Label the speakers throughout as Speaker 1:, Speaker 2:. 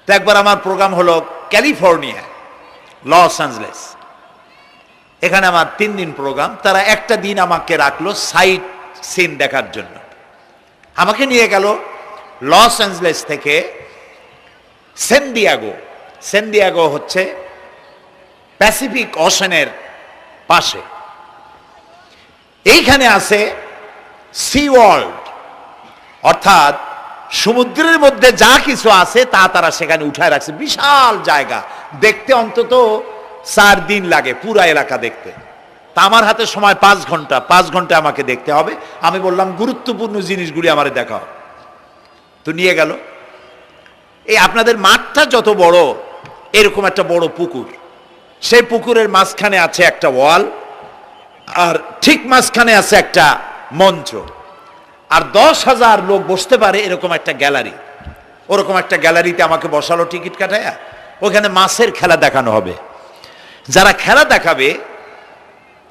Speaker 1: তো একবার আমার প্রোগ্রাম হলো ক্যালিফোর্নিয়া, লস অ্যাঞ্জেলেস। এখানে আমার 3 দিন প্রোগ্রাম। তারা একটা দিন আমাকে রাখলো সাইট সিন দেখার জন্য। আমাকে নিয়ে গেল লস অ্যাঞ্জেলেস থেকে সান দিয়েগো। সান দিয়েগো হচ্ছে প্যাসিফিক ওশানের পাশে। এইখানে আছে সি ওয়ার্ল্ড, অর্থাৎ সমুদ্রের মধ্যে যা কিছু আছে তা তারা সেখানে উঠায় রাখছে। বিশাল জায়গা, দেখতে অন্তত 4 দিন লাগে পুরা এলাকা দেখতে। তা আমার হাতে সময় 5 ঘন্টা, 5 ঘন্টা আমাকে দেখতে হবে। আমি বললাম গুরুত্বপূর্ণ জিনিসগুলি আমারে দেখাও। তো নিয়ে গেল। এই আপনাদের মাঠটা যত বড়, এরকম একটা বড় পুকুর, সেই পুকুরের মাঝখানে আছে একটা ওয়াল, আর ঠিক মাঝখানে আছে একটা মঞ্চ, আর 10,000 লোক বসতে পারে এরকম একটা গ্যালারি। ওরকম একটা গ্যালারিতে আমাকে বসালো টিকিট কাটায়া। ওখানে মাছের খেলা দেখানো হবে। যারা খেলা দেখাবে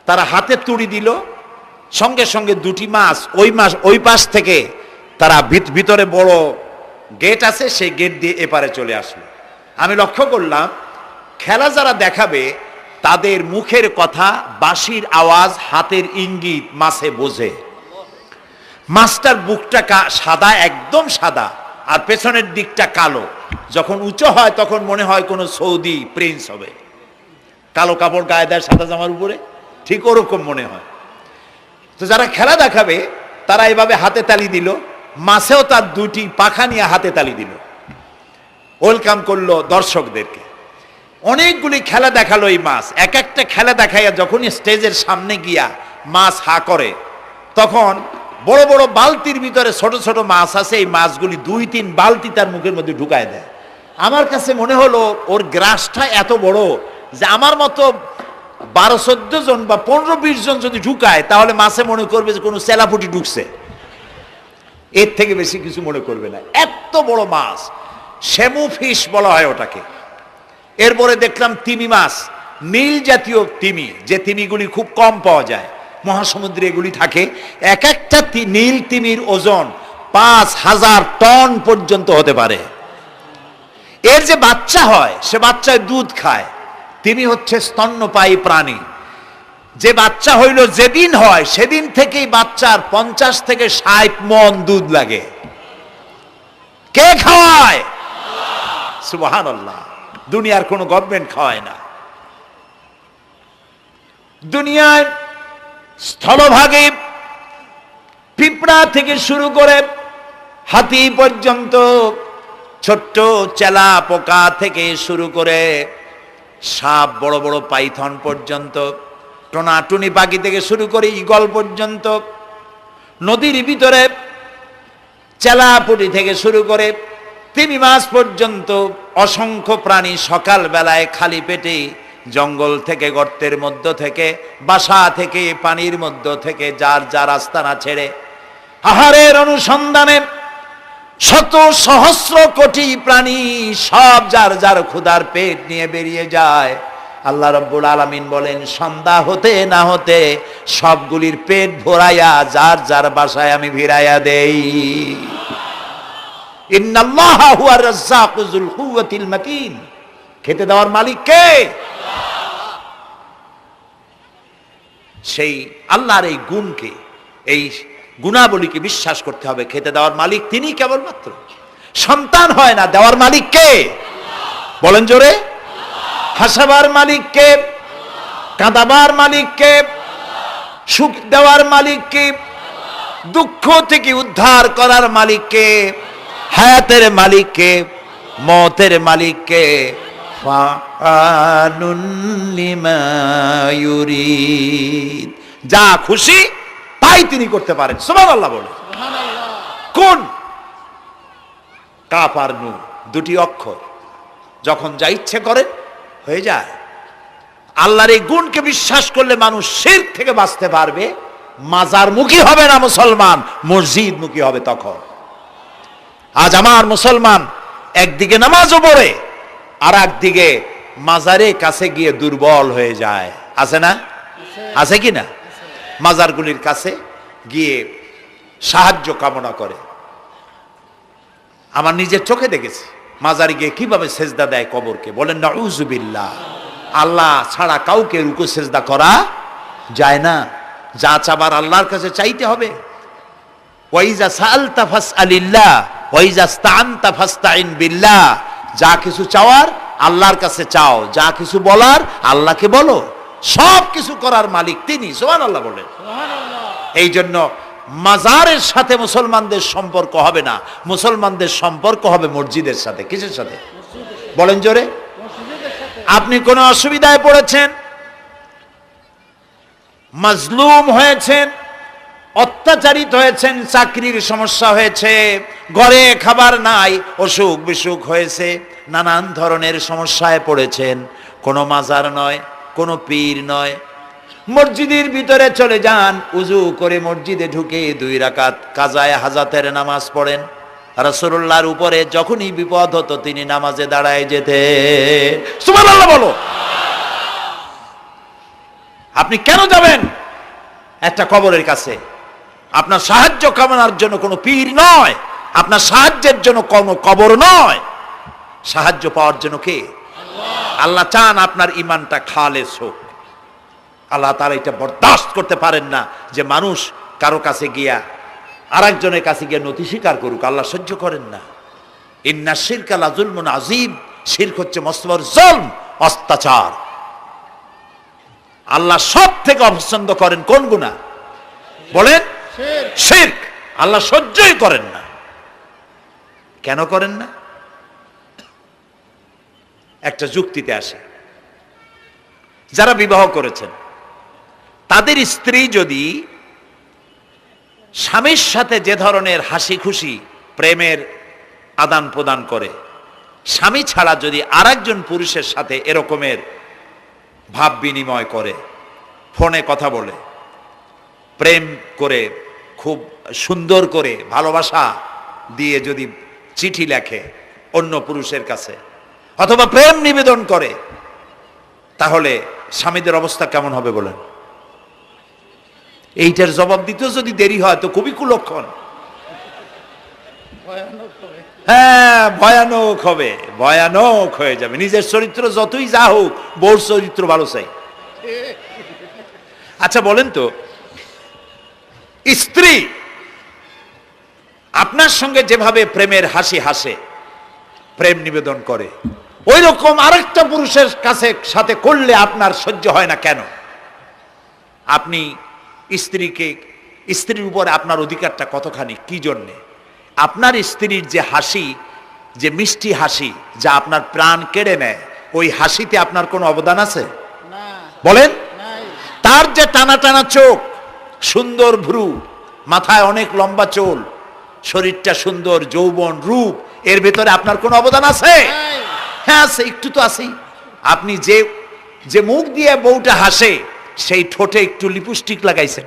Speaker 1: তারা হাতে তুড়ি দিল, সঙ্গে সঙ্গে 2টি মাছ ওই পাশ থেকে তারা ভিতরে বড় গেট আছে, সেই গেট দিয়ে এপারে চলে আসলো। আমি লক্ষ্য করলাম খেলা যারা দেখাবে তাদের মুখের কথা, বাঁশির আওয়াজ, হাতের ইঙ্গিত মাছে বোঝে। মাছটার বুকটা সাদা, একদম সাদা, আর পেছনের দিকটা কালো। যখন উঁচু হয় তখন মনে হয় কোনো সৌদি প্রিন্স হবে। কালো কাপড় গায়ে দেয় সাদা জামার উপরে, ঠিক ওরকম মনে হয়। তো যারা খেলা দেখাবে তারা এভাবে হাতে তালি দিল, মাছেও তার 2টি পাখা নিয়ে হাতে তালি দিল, ওয়েলকাম করলো দর্শকদেরকে। অনেকগুলি খেলা দেখালো এই মাছ। এক একটা খেলা দেখাইয়া যখন স্টেজের সামনে গিয়া মাছ হা করে, তখন বড় বড় বালতির ভিতরে ছোট ছোট মাছ আছে, এই মাছগুলি 2-3 বালতি তার মুখের মধ্যে ঢুকায় দেয়। আমার কাছে মনে হলো ওর গ্রাসটা এত বড় যে আমার মতো 12-14 জন বা 15-20 জন যদি ঢুকায় তাহলে মাছে মনে করবে যে কোনো চেলাপুটি ঢুকছে, এর থেকে বেশি কিছু মনে করবে না। এত বড় মাছ, শ্যামু ফিশ বলা হয় ওটাকে। এরপরে দেখলাম তিমি মাছ, নীল জাতীয় তিমি, যে তিমিগুলি খুব কম পাওয়া যায় মহাসমুদ্রে, এগুলি থাকে। এক একটা নীল তিমির ওজন 5,000 টন পর্যন্ত হতে পারে। এর যে বাচ্চা হয় সে বাচ্চায় দুধ খায়। তিমি হচ্ছে স্তন্যপায়ী প্রাণী। যে বাচ্চা হইল যেদিন হয় সেদিন থেকেই বাচ্চার 50 থেকে 60 মণ দুধ লাগে। কে খাওয়ায়? সুবহানাল্লাহ। দুনিয়ার কোনো গভর্নমেন্ট খাওয়ায় না। দুনিয়ায় স্থলভাগে পিঁপড়া থেকে শুরু করে হাতি পর্যন্ত, ছোট্ট চেলা পোকা থেকে শুরু করে সাপ, বড় বড় পাইথন পর্যন্ত, টোনাটুনি পাখি থেকে শুরু করে ঈগল পর্যন্ত, নদীর ভিতরে চেলাপুটি থেকে শুরু করে তিমি মাছ পর্যন্ত অসংখ্য প্রাণী সকাল বেলায় খালি পেটে জঙ্গল থেকে, গর্তের মধ্য থেকে, বাসা থেকে, পানির মধ্য থেকে যার যার আস্তানা ছেড়ে আহারের অনুসন্ধানে শত সহস্র কোটি প্রাণী সব যার যার ক্ষুধার পেট নিয়ে বেরিয়ে যায়। আল্লাহ রাব্বুল আলামিন বলেন, সন্ধ্যা হতে না হতে সবগুলির পেট ভরাইয়া যার যার বাসায় আমি ভিড়াইয়া দেই। ইন্নাল্লাহা হুয়ার রাজ্জাকু যুল কুওয়াতিল মাতিন। খেতে দেওয়ার মালিক কে? সেই আল্লাহর এই গুণকে, এই গুণাবলীকে বিশ্বাস করতে হবে। খেতে দেওয়ার মালিক তিনি কেবলমাত্র। সন্তান হয় না, দেওয়ার মালিক কে? বলেন জোরে। হাসাবার মালিক কে? কাঁদাবার মালিক কে? সুখ দেওয়ার মালিক কে? দুঃখ থেকে উদ্ধার করার মালিক কে? হায়াতের মালিক কে? মওতের মালিক কে? ফাআলুন লিমা ইউরিদ। যা খুশি তাই তিনি করতে পারেন। সুবহানাল্লাহ বলে। কোন? কাফ আর নুন, 2টি অক্ষর। যখন যা ইচ্ছে করে হয়ে যায়। আল্লাহর এই গুণকে বিশ্বাস করলে মানুষ শিরক থেকে বাঁচতে পারবে। মাজার মুখী হবে না মুসলমান, মসজিদ মুখী হবে তখন। আজ আমার মুসলমান একদিকে নামাজও পড়ে আর একদিকে মাজারের কাছে গিয়ে দুর্বল হয়ে যায়। আছে না? আছে কি না? মাজারগুলির কাছে গিয়ে সাহায্য কামনা করে। আমার নিজের চোখে দেখেছি। মাজারে গিয়ে কিভাবে সেজদা দেয় কবরকে, বলেন নাউযুবিল্লাহ। আল্লাহ ছাড়া কাউকে রুকু সেজদা করা যায় না। যা চাবার আল্লাহর কাছে চাইতে হবে। ওয়াইজা সাআলতা ফাসআলিল্লাহ ওয়াইজা ইসতাআনতা ফাসতাইন বিল্লাহ। যা কিছু চাওয়ার আল্লাহর কাছে চাও, যা কিছু বলার আল্লাহকে বলো। সব কিছু করার মালিক তিনি, সুবহানাল্লাহ বলেন। এই জন্য মাজারের সাথে মুসলমানদের সম্পর্ক হবে না, মুসলমানদের সম্পর্ক হবে মসজিদের সাথে। কিসের সাথে বলেন জোরে? আপনি কোন অসুবিধায় পড়েছেন, মাজলুম হয়েছেন, অত্যাচারিত হয়েছেন, চাকরির সমস্যা হয়েছে, ঘরে খাবার নাই, অসুখ বিসুখ হয়েছে, নানান ধরনের সমস্যায় পড়েছেন, কোনো মাজার নয়, কোনো পীর নয়, মসজিদের ভিতরে চলে যান, উজু করে মসজিদে ঢুকে 2 রাকাত কাজায়ে হাজাতের নামাজ পড়েন। রাসূলুল্লাহর উপরে যখনই বিপদ হতো তিনি নামাজে দাঁড়ায় যেতেন। সুবহানাল্লাহ বলো। আপনি কেন যাবেন একটা কবরের কাছে? আপনার সাহায্য কামনার জন্য কোনো পীর নয়, আপনার সাহায্যের জন্য কোনো কবর নয়, সাহায্য পাওয়ার জন্য কে? আল্লাহ চান আপনার ঈমানটা খালেস হোক। আল্লাহ তাআলা এটা বরদাস্ত করতে পারেন না যে মানুষ কারো কাছে গিয়া আরেকজনের কাছে গিয়ে নতি স্বীকার করুক, আল্লাহ সহ্য করেন না। ইন্না শিরকা লাযুলমুন আযীম, শিরক হচ্ছে মস্ত বড় জুলম, অত্যাচার। আল্লাহ সব থেকে অপছন্দ করেন কোন গুনাহ বলেন? শিরক। আল্লাহ সহ্যই করেন না। কেন করেন না? একটা যুক্তিতে আসে, যারা বিবাহ করেছেন তাদের স্ত্রী যদি স্বামীর সাথে যে ধরনের হাসি খুশি প্রেমের আদান প্রদান করে, স্বামী ছাড়া যদি আরেকজন পুরুষের সাথে এরকমের ভাব বিনিময় করে, ফোনে কথা বলে, প্রেম করে, খুব সুন্দর করে ভালোবাসা দিয়ে যদি চিঠি লেখে অন্য পুরুষের কাছে, অথবা প্রেম নিবেদন করে, তাহলে স্বামীদের অবস্থা কেমন হবে বলেন? এইটার জবাব দিতেও যদি দেরি হয় তো খুবই কুলক্ষণ। হ্যাঁ, ভয়ানক হবে, ভয়ানক হয়ে যাবে। নিজের চরিত্র যতই যা হোক, বউর চরিত্র ভালো চাই। আচ্ছা বলেন তো, স্ত্রী আপনার সঙ্গে যেভাবে প্রেমের হাসি হাসে, প্রেম নিবেদন করে, ওই রকম আরেকটা পুরুষের কাছে সাথে করলে আপনার সহ্য হয় না কেন? আপনি স্ত্রীর উপরে আপনার অধিকারটা কতখানি, কি জন্যে? আপনার স্ত্রীর যে হাসি, যে মিষ্টি হাসি, যা আপনার প্রাণ কেড়ে নেয়, ওই হাসিতে আপনার কোনো অবদান আছে বলেন? তার যে টানা টানা চোখ, সুন্দর ভ্রু, মাথায় অনেক লম্বা চুল, শরীরটা সুন্দর, যৌবন, রূপ, এর ভেতরে আপনার কোনো অবদান আছে? হ্যাঁ আছে, একটু তো আছেই। আপনি যে মুখ দিয়ে বউটা হাসে, সেই ঠোঁটে একটু লিপস্টিক লাগাইছেন।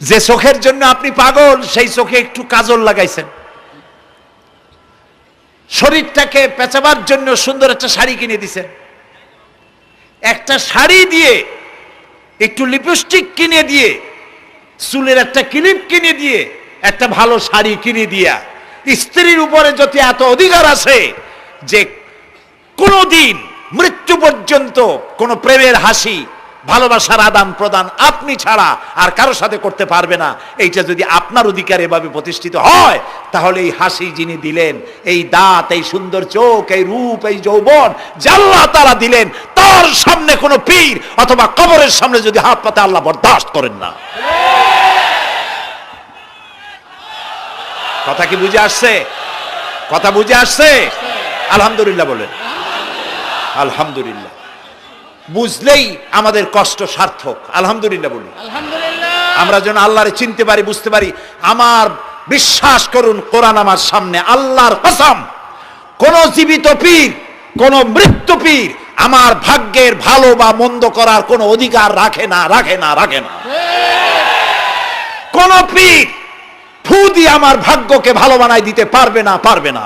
Speaker 1: যে চোখের জন্য আপনি পাগল, সেই চোখে একটু কাজল লাগাইছেন। শরীরটাকে পেঁচাবার জন্য সুন্দর একটা শাড়ি কিনে দিছেন। একটা শাড়ি দিয়ে, একটু লিপস্টিক কিনে দিয়ে, চুলের একটা ক্লিপ কিনে দিয়ে, একটা ভালো শাড়ি কিনে দিয়া স্ত্রীর উপরে যদি এত অধিকার আছে যে কোনদিন মৃত্যু পর্যন্ত কোন প্রেমের হাসি, ভালোবাসার আদান প্রদান আপনি ছাড়া আর কারো সাথে করতে পারবে না, এইটা যদি আপনার অধিকার এভাবে প্রতিষ্ঠিত হয়, তাহলে এই হাসি যিনি দিলেন, এই দাঁত, এই সুন্দর চোখ, এই রূপ, এই যৌবন যা আল্লাহ তাআলা দিলেন, তার সামনে কোনো পীর অথবা কবরের সামনে যদি হাত পাতে আল্লাহ বরদাস্ত করেন না। কথা কি বুঝে আসছে? কথা বুঝে আসছে? আলহামদুলিল্লাহ বলেন। আলহামদুলিল্লাহ। বুঝলেই আমাদের কষ্ট সার্থক। আলহামদুলিল্লাহ বলি। আমরা যেন আল্লাহরে চিনতে পারি, বুঝতে পারি। আমার বিশ্বাস করুন, কোরআন আমার সামনে, আল্লাহর কসম, কোন জীবিত পীর, কোন মৃত্যু পীর আমার ভাগ্যের ভালো বা মন্দ করার কোন অধিকার রাখে না, রাখে না, রাখে না। কোন পীর ফু দিয়ে আমার ভাগ্যকে ভালো বানাই দিতে পারবে না, পারবে না,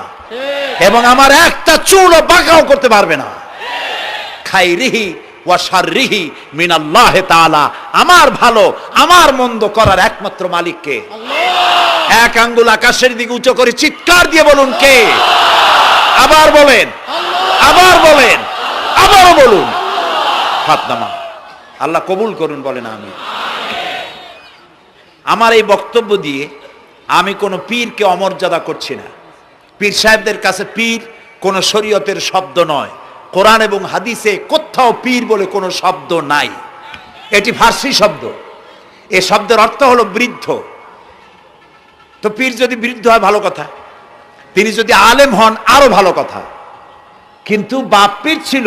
Speaker 1: এবং আমার একটা চুলও বাঁকাও করতে পারবে না। খাইরিহি ওয়া শাররিহি মিনাল্লাহি তাআলা। আমার ভালো, আমার মন্দ করার একমাত্র মালিককে? এক আঙ্গুল আকাশের দিকে উঁচু করে চিৎকার দিয়ে বলুন কে? আবার বলেন, আবার বলেন, আবারও বলুন। হাত নামান। আল্লাহ কবুল করুন, বলেন আমিন। আমার এই বক্তব্য দিয়ে আমি কোনো পীরকে অমর্যাদা করছি না। পীর সাহেবদের কাছে পীর কোনো শরীয়তের শব্দ নয়। কোরআন এবং হাদিসে কোথাও পীর বলে কোনো শব্দ নাই। এটি ফার্সি শব্দ। এই শব্দের অর্থ হলো বৃদ্ধ। তো পীর যদি বৃদ্ধ হয় ভালো কথা, তিনি যদি আলেম হন আরো ভালো কথা। কিন্তু বাপ পীর ছিল,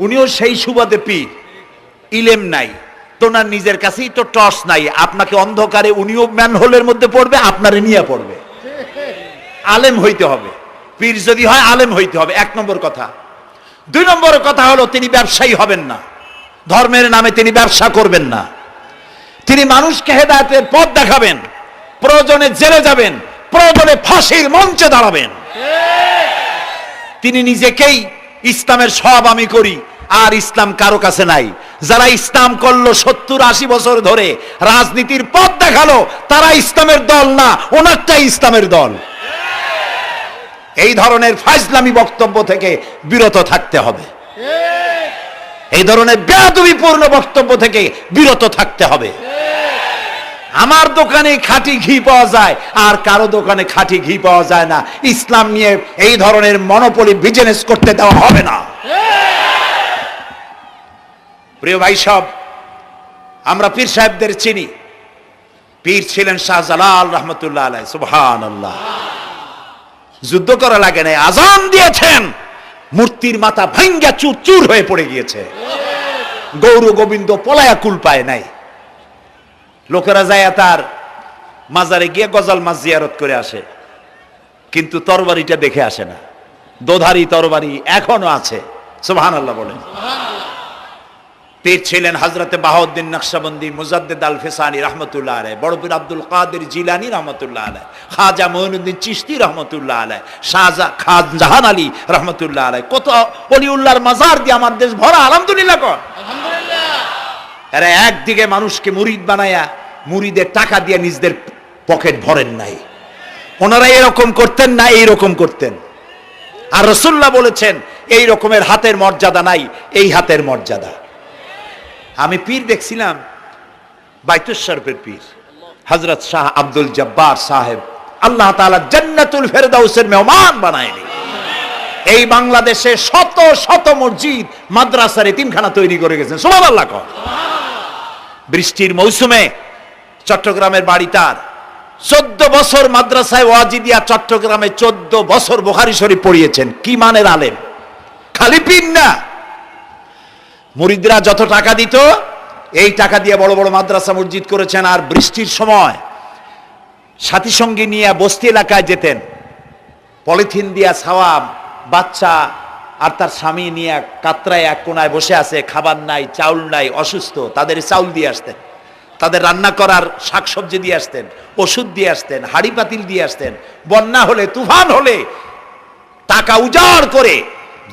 Speaker 1: উনিও সেই সুবাদে পীর। ইলেম নাই, তোনার নিজের কাছেই তো টর্চ নাই। আপনাকে অন্ধকারে উনিও ম্যানহোলের মধ্যে পড়বে, আপনারে নিয়ে পড়বে। আলেম হইতে হবে, পীর যদি হয় আলেম হইতে হবে, এক নম্বর কথা। দুই নম্বর কথা হলো তিনি ব্যবসায়ী হবেন না। ধর্মের নামে তিনি ব্যবসা করবেন না। তিনি মানুষকে হেদায়েতের পথ দেখাবেন, প্রয়োজনে জেলে যাবেন, প্রয়োজনে ফাঁসির মঞ্চে দাঁড়াবেন। তিনি নিজেকেই ইসলামের সব আমি করি, আর ইসলাম কারো কাছে নাই। যারা ইসলাম করলো 70-80 বছর ধরে, রাজনীতির পথ দেখালো, তারা ইসলামের দল না, ওনারটাই ইসলামের দল। এই ধরনের ফাজলামি বক্তব্য থেকে বিরত থাকতে হবে। এই ধরনের বেয়াদবিপূর্ণ বক্তব্য থেকে বিরত থাকতে হবে। আমার দোকানে খাঁটি ঘি পাওয়া যায়, আর কারো দোকানে খাঁটি ঘি পাওয়া যায় না। ইসলাম নিয়ে এই ধরনের মনোপলি বিজনেস করতে দেওয়া হবে না। প্রিয় ভাই সব, আমরা পীর সাহেবদের চিনি। পীর ছিলেন শাহজালাল রহমতুল্লাহ আলাইহি। সুবহানাল্লাহ। যুদ্ধ করা লাগে নাই, আজান দিয়েছেন, মূর্তির মাথা ভাঙ্গা চুর চুর হয়ে পড়ে গিয়েছে। গৌর গোবিন্দ পলায়া কুল পায় নাই। লোকেরা যায় তার মাজারে গিয়ে গজাল মাছ জিয়ারত করে আসে, কিন্তু তরবারিটা দেখে আসে না। দোধারি তরবারি এখনো আছে। সুবহানাল্লাহ বলেন। পীর ছিলেন হযরতে বাহাউদ্দিন নকশবন্দি, মুজাদ্দিদ আল ফিসানি রহমতুল্লাহ আলাইহি, বড় পীর আব্দুল কাদের জিলানী রহমতুল্লাহ আলাইহি, খাজা মঈনুদ্দিন চিশতি রহমতুল্লাহ আলাইহি, শাহজাহান আলী রহমতুল্লাহ আলাইহি। কত ওলিউল্লাহর মাজার দিয়ে আমার দেশ ভরা। আলহামদুলিল্লাহ কর। আলহামদুলিল্লাহ। এরা একদিকে মানুষকে মুরিদ বানায়া মুরিদের টাকা দিয়ে নিজেদের পকেট ভরেন নাই। ওনারা এরকম করতেন না, এইরকম করতেন। আর রাসূলুল্লাহ বলেছেন এই রকমের হাতের মর্যাদা নাই, এই হাতের মর্যাদা। আমি পীর দেখছিলাম, বাইতুল শরীফের পীর হযরত শাহ আব্দুল জব্বার সাহেব, আল্লাহ তাআলা জান্নাতুল ফেরদাউসের মেহমান বানায়নি। এই বাংলাদেশে শত শত মসজিদ, মাদ্রাসার এতিমখানা তৈরি করে গেছেন। সুবহানাল্লাহ। বৃষ্টির মৌসুমে চট্টগ্রামের বাড়ি তার, 14 বছর মাদ্রাসায় ওয়াজিদিয়া চট্টগ্রামে 14 বছর বুখারী শরীফ পড়িয়েছেন। কি মানের আলেম, খালি পীর না। মুরিদরা যত টাকা দিত, এই টাকা দিয়ে বড় বড় মাদ্রাসা মসজিদ করেছেন। আর বৃষ্টির সময় সাথী সঙ্গী নিয়ে বস্তি এলাকায় যেতেন, পলিথিন দিয়া ছাওয়া, বাচ্চা আর তার স্বামী নিয়ে কাতরায় এক কোনায় বসে আছে, খাবার নাই, চাউল নাই, অসুস্থ, তাদের চাউল দিয়ে আসতেন, তাদের রান্না করার শাকসবজি দিয়ে আসতেন, ওষুধ দিয়ে আসতেন, হাড়ি পাতিল দিয়ে আসতেন। বন্যা হলে, তুফান হলে টাকা উজাড় করে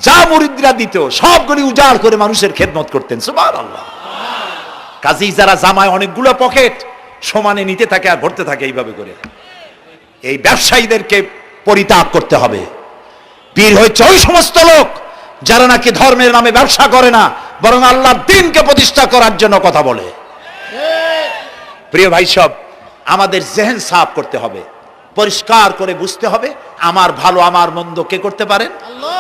Speaker 1: যা মুরিদরা দিত সবগুলি উজাড় করে মানুষের খেদমত করতেন। সুবহানাল্লাহ। কাজী যারা জামায় অনেকগুলো পকেট সমানে নিতে থাকে আর ভরতে থাকে এইভাবে করে, এই ব্যবসায়ীদেরকে পরিত্যাগ করতে হবে। পীর হচ্ছে ওই সমস্ত লোক যারা নাকি ধর্মের নামে ব্যবসা করে না, বরং আল্লাহর দ্বীনকে প্রতিষ্ঠা করার জন্য কথা বলে। প্রিয় ভাই সব, আমাদের জেহেন সাফ করতে হবে, পরিষ্কার করে বুঝতে হবে আমার ভালো আমার মন্দ কে করতে পারেন? আল্লাহ।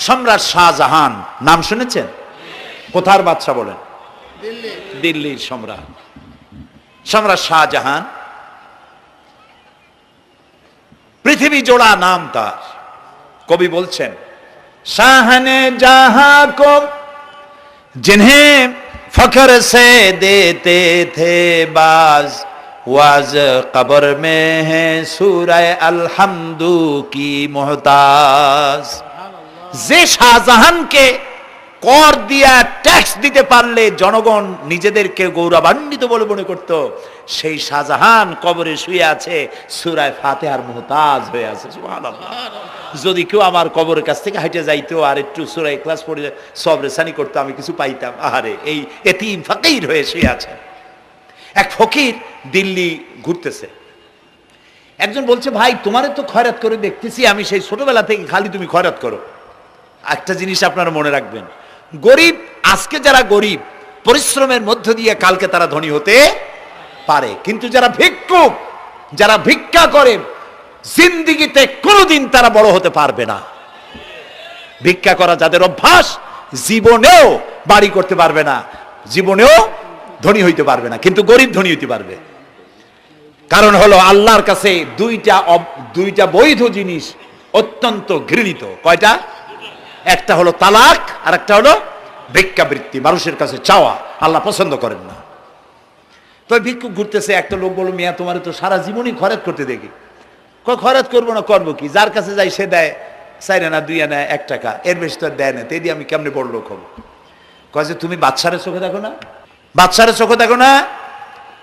Speaker 1: সম্রাট শাহজাহান নাম শুনেছেন? কোথার বাদশা বলেন? দিল্লির সম্রাট। সম্রাট শাহজাহান, পৃথিবী জোড়া নাম তার। কবি বলছেন, শাহনে জাহাं को जिन्हें फख्र से देते थे बाज, वाज कब्र में है सूरह अलहम्दु की मोहताज। যে শাহজাহানকে কর দিয়া ট্যাক্স দিতে পারলে জনগণ নিজেদেরকে গৌরবান্বিত বলে মনে করত, সেই শাহজাহান কবরে শুয়ে আছে, সূরা ফাতিহার মুহতাজ হয়ে আছে। সুবহানাল্লাহ। যদি কেউ আমার কবরের কাছ থেকে হাঁটে যাইতো আর একটু সূরা ইখলাস পড়ে সব রেসানি করতো, আমি কিছু পাইতাম। আহারে, এই এতিম ফকির হয়ে শুয়ে আছে। এক ফকির দিল্লি ঘুরতেছে, একজন বলছে, ভাই তোমারে তো খয়রাত করে দেখতেছি আমি সেই ছোটবেলা থেকে, খালি তুমি খয়রাত করো। একটা জিনিস আপনারা মনে রাখবেন, গরিব, আজকে যারা গরিব পরিশ্রমের মধ্য দিয়ে কালকে তারা ধনী হতে পারে, কিন্তু যারা ভিক্ষুক, যারা ভিক্ষা করে, জিন্দিগিতে কোনোদিন তারা বড় হতে পারবে না। ভিক্ষা করা যাদের অভ্যাস, জীবনেও বাড়ি করতে পারবে না, জীবনেও ধনী হইতে পারবে না, কিন্তু গরিব ধনী হইতে পারবে। কারণ হলো আল্লাহর কাছে দুইটা বৈধ জিনিস অত্যন্ত ঘৃণিত। কয়টা? একটা হলো তালাক, আর একটা হলো ভিক্ষাবৃত্তি, মানুষের কাছে চাওয়া। আল্লাহ পছন্দ করেন না। তো ভিক্ষুক ঘুরতেছে, একটা লোক বলল, মিয়া তোমার তো সারা জীবনই খরচ করতে দেখি। খরচ করবো না, করবো কি? যার কাছে যাই সে দেয় 4 আনা 2 আনা 1 টাকা, এর বেশি তো আর দেয় না, তেদি আমি কেমনে বড় লোক হবো? কয় যে তুমি বাদশারে চোখে দেখো না, বাদশারে চোখে দেখো না।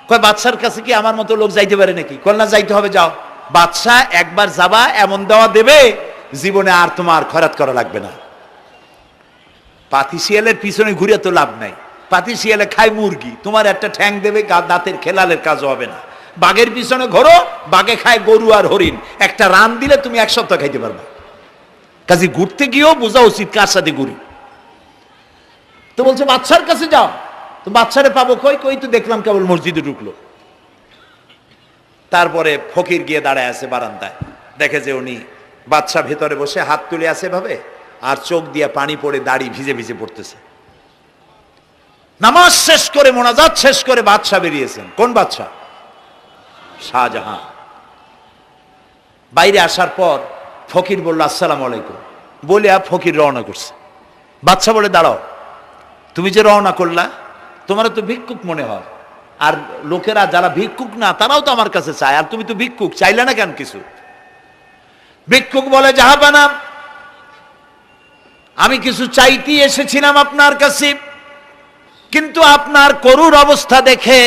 Speaker 1: কয় বাদশার কাছে কি আমার মতো লোক যাইতে পারে নাকি? কল না, যাইতে হবে, যাও। বাদশা একবার যাবা, এমন দেওয়া দেবে জীবনে আর তোমার খয়রাত করা লাগবে না। পাতি শিয়ালের পিছনে ঘুরে তো লাভ নাই, পাতি শিয়ালে খায় মুরগি, তোমার একটা ঠ্যাং দেবে, দাঁতের খেলালের কাজও হবে না। বাঘের পিছনে ঘোরো, বাঘে খায় গরু আর হরিণ, একটা রান দিলে তুমি 1 সপ্তাহ খাইতে পারবে। কাজে ঘুরতে গিয়েও বোঝা উচিত কার সাথে ঘুরি। তো বলছে বাদশার কাছে যাও। তো বাদশারে পাবো কই? কই তো দেখলাম কেবল মসজিদে ঢুকলো। তারপরে ফকির গিয়ে দাঁড়ায় আছে বারান্দায়, দেখে যে উনি বাদশা ভেতরে বসে হাত তুলে আছে ভাবে, আর চোখ দিয়ে পানি পড়ে দাড়ি ভিজে ভিজে পড়তেছে। নামাজ শেষ করে, মোনাজাত শেষ করে বাদশা বেরিয়েছেন। কোন বাদশা? শাহজাহান। বাইরে আসার পর ফকির বলল, আসসালামু আলাইকুম বলে ফকির রওনা করছে। বাদশা বলে, দাঁড়াও, তুমি যে রওনা করলা, তোমার তো ভিক্ষুক মনে হয়, আর লোকেরা যারা ভিক্ষুক না তারাও তো আমার কাছে চায়, আর তুমি তো ভিক্ষুক, চাইলে না কেন কিছু? ভিক্ষুক বলে, জাহাপানা, আমি কিছু চাইতেই এসেছিলাম আপনার কাছে, কিন্তু আপনার করুণ অবস্থা দেখে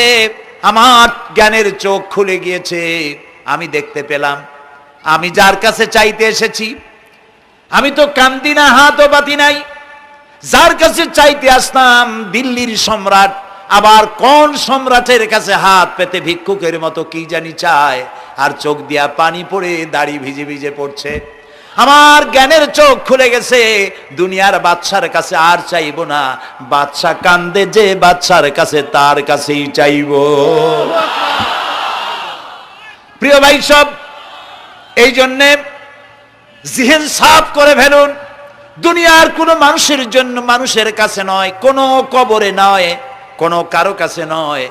Speaker 1: আমার জ্ঞানের চোখ খুলে গিয়েছে। আমি দেখতে পেলাম আমি যার কাছে চাইতে এসেছি, আমি তো কান্দি না, হাতও বাতি নাই। যার কাছে চাইতে আসতাম দিল্লির সম্রাট, আবার কোন সম্রাটের কাছে হাত পেতে ভিক্ষুকের মতো কি জানি চায়, আর চোখ দিয়া পানি পড়ে দাড়ি ভিজে ভিজে পড়ছে। আমার জ্ঞানের চোখ খুলে গেছে, দুনিয়ার বাদশার কাছে আর চাইবো না। বাদশা কান্দে যে বাদশার কাছে, তার কাছেই চাইব। প্রিয় ভাই সব, এই জন্যে জিহেন সাফ করে ফেলুন। দুনিয়ার কোনো মানুষের জন্য, মানুষের কাছে নয়, কোনো কবরে নয়, কোনো কারো কাছে নয়,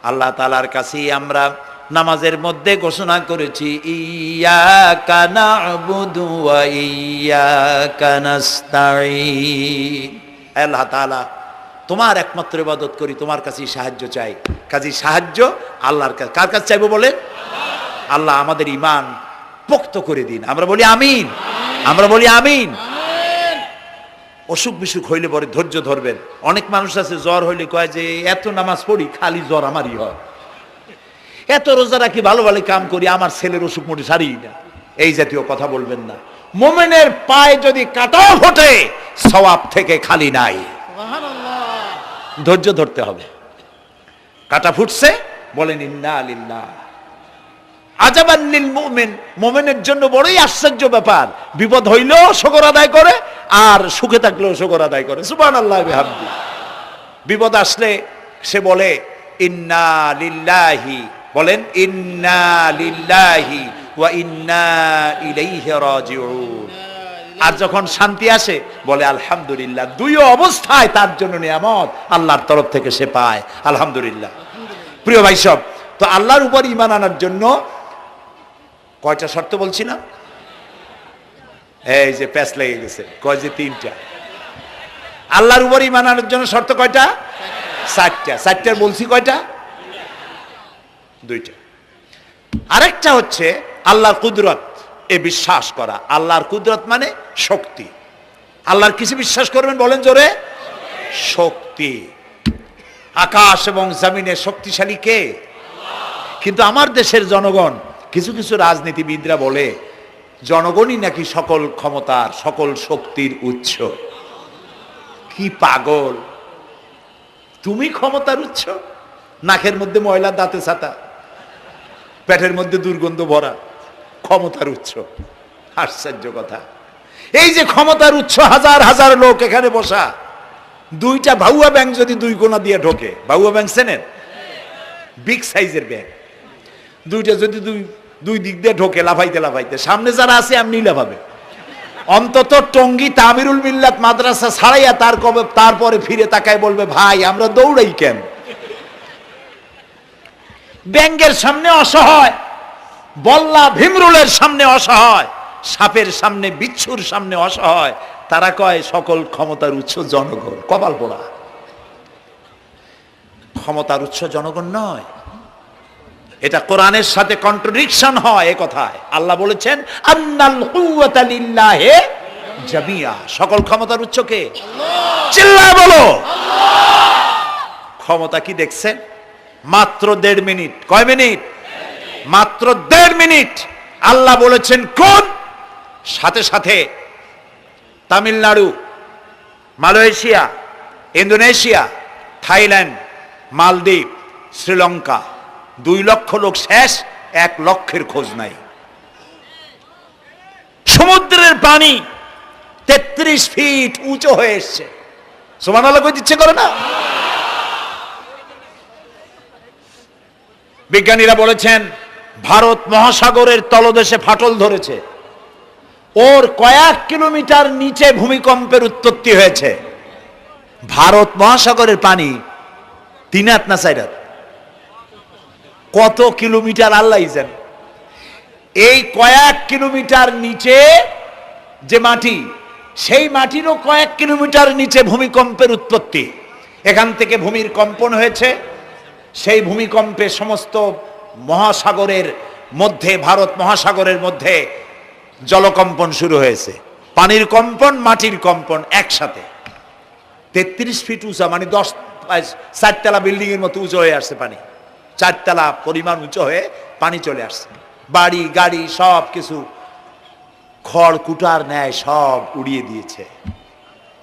Speaker 1: আল্লাহ তাআলার কাছেই আমরা নামাজের মধ্যে ঘোষণা করেছি, ইয়াকা না'বুদু ওয়া ইয়াকা নাস্তাঈন। আল্লাহ তাআলা, তোমার একমাত্র ইবাদত করি, তোমার কাছেই সাহায্য চাই। কাজী সাহায্য আল্লাহর কাছে। কার কাছে চাইবো বলে? আল্লাহ আমাদের ঈমান পোক্ত করে দিন। আমরা বলি আমিন, আমরা বলি আমিন। অসুখ বিসুখ হইলে পরে ধৈর্য ধরবেন। অনেক মানুষ আছে জ্বর হইলে কয় যে এত নামাজ পড়ি খালি জ্বর আমারই হয়, এত রোজা রাখি, ভালো ভালো কাম করি, আমার ছেলের অসুখ মোটে সারি না। এই জাতীয় কথা বলবেন না। মোমেনের পায়ে যদি কাঁটাও ফোটে, সওয়াব থেকে খালি নাই। ধৈর্য ধরতে হবে। কাঁটা ফুটছে, বলেন ইন্না লিল্লাহ। আজাবান লিল মুমিন, মুমিনের জন্য বড়ই আশ্চর্য ব্যাপার, বিপদ হইলেও শুকর আদায় করে, আর সুখে থাকলেও শুকর আদায় করে। সুবহানাল্লাহ বিহামদি। বিপদ আসলে সে বলে ইন্না লিল্লাহি, বলেন ইন্না লিল্লাহি ওয়া ইন্না ইলাইহি রাজিউন। আর যখন শান্তি আসে বলে আলহামদুলিল্লাহ। দুই অবস্থায় তার জন্য নিয়ামত আল্লাহর তরফ থেকে সে পায়, আলহামদুলিল্লাহ। প্রিয় ভাই সব, তো আল্লাহর উপর ঈমান আনার জন্য কয়টা শর্ত বলছি না? এই যে প্যাচ লেগে গেছে, কয় যে 3টা। আল্লাহর উপর ঈমান আনার জন্য শর্ত কয়টা? 4টা। 4টার বলছি কয়টা? 2টা। আরেকটা হচ্ছে আল্লাহর কুদরত, এ বিশ্বাস করা। আল্লাহর কুদরত মানে শক্তি। আল্লাহর কিছু বিশ্বাস করবেন, বলেন জোরে? শক্তি। আকাশ এবং জমিনে শক্তিশালী কে? কিন্তু আমার দেশের জনগণ, কিছু কিছু রাজনীতিবিদরা বলে জনগণই নাকি সকল ক্ষমতার, সকল শক্তির উৎস। কি পাগল! তুমি ক্ষমতার উৎস? নাকের মধ্যে ময়লা, দাঁতে ছাতা, পেটের মধ্যে দুর্গন্ধ ভরা, ক্ষমতার উৎস। আশ্চর্য কথা, এই যে ক্ষমতার উৎস, হাজার হাজার লোক এখানে বসা, দুইটা ভাউয়া ব্যাংক যদি দুই কোণা দিয়ে ঢোকে, ভাউয়া ব্যাংক চেনেন? বিগ সাইজের ব্যাংক, দুইটা যদি দুই দিক দিয়ে ঢোকে লাফাইতে লাফাইতে, সামনে যারা আছে এমনি লাফাবে। অন্তত টঙ্গী তামিরুল মিল্লাত মাদ্রাসা ছাড়াইয়া তারপরে ফিরে তাকায় বলবে, ভাই আমরা দৌড়াই কেন? ব্যাংকের সামনে অসহায়, বল্লা ভীমরুলের সামনে অসহায়, সাপের সামনে বিচ্ছুর সামনে অসহায়, তারা কয় সকল ক্ষমতার উৎস জনগণ। কপাল পোড়া, ক্ষমতার উৎস জনগণ নয়। এটা কোরআনের সাথে কন্ট্রাডিকশন হয় এ কথায়। আল্লাহ বলেছেন আন্নাল কুওয়াতা লিল্লাহি জামিয়া, সকল ক্ষমতার উৎস কে? চিল্লায় বলো ক্ষমতা কি দেখছেন? মাত্র 1.5 মিনিট। কয় মিনিট? মাত্র 1.5 মিনিট। আল্লাহ বলেছেন কোন? সাথে সাথে তামিলনাড়ু, মালয়েশিয়া, ইন্দোনেশিয়া, থাইল্যান্ড, মালদ্বীপ, শ্রীলঙ্কা, 2 লক্ষ লোক শেষ, 1 লক্ষের খোঁজ নাই। সমুদ্রের পানি 33 ফিট উঁচু হয়ে এসছে। সুবহানাল্লাহ কই দিচ্ছে করে না? বিজ্ঞানীরা বলেছেন ভারত মহাসাগরের তলদেশে ফাটল ধরেছে, ওর কয়েক কিলোমিটার নিচে ভূমিকম্পের উৎপত্তি হয়েছে। ভারত মহাসাগরের পানি 3 হাত না 4 হাত, কত কিলোমিটার আল্লাহই জানে। এই কয়েক কিলোমিটার নিচে যে মাটি, সেই মাটিরও কয়েক কিলোমিটার নিচে ভূমিকম্পের উৎপত্তি। এখান থেকে ভূমির কম্পন হয়েছে, সেই ভূমিকম্পে সমস্ত মহাসাগরের মধ্যে, ভারত মহাসাগরের মধ্যে জলকম্পন শুরু হয়েছে। পানির কম্পন, মাটির কম্পন একসাথে। 33 ফিট উঁচা, মানে 4 তলা বিল্ডিং এর মতো উঁচু হয়ে আসছে পানি। 4 তলা পরিমাণ উঁচু হয়ে পানি চলে আসছে। বাড়ি গাড়ি সব কিছু খড় কুটার ন্যায় সব উড়িয়ে দিয়েছে।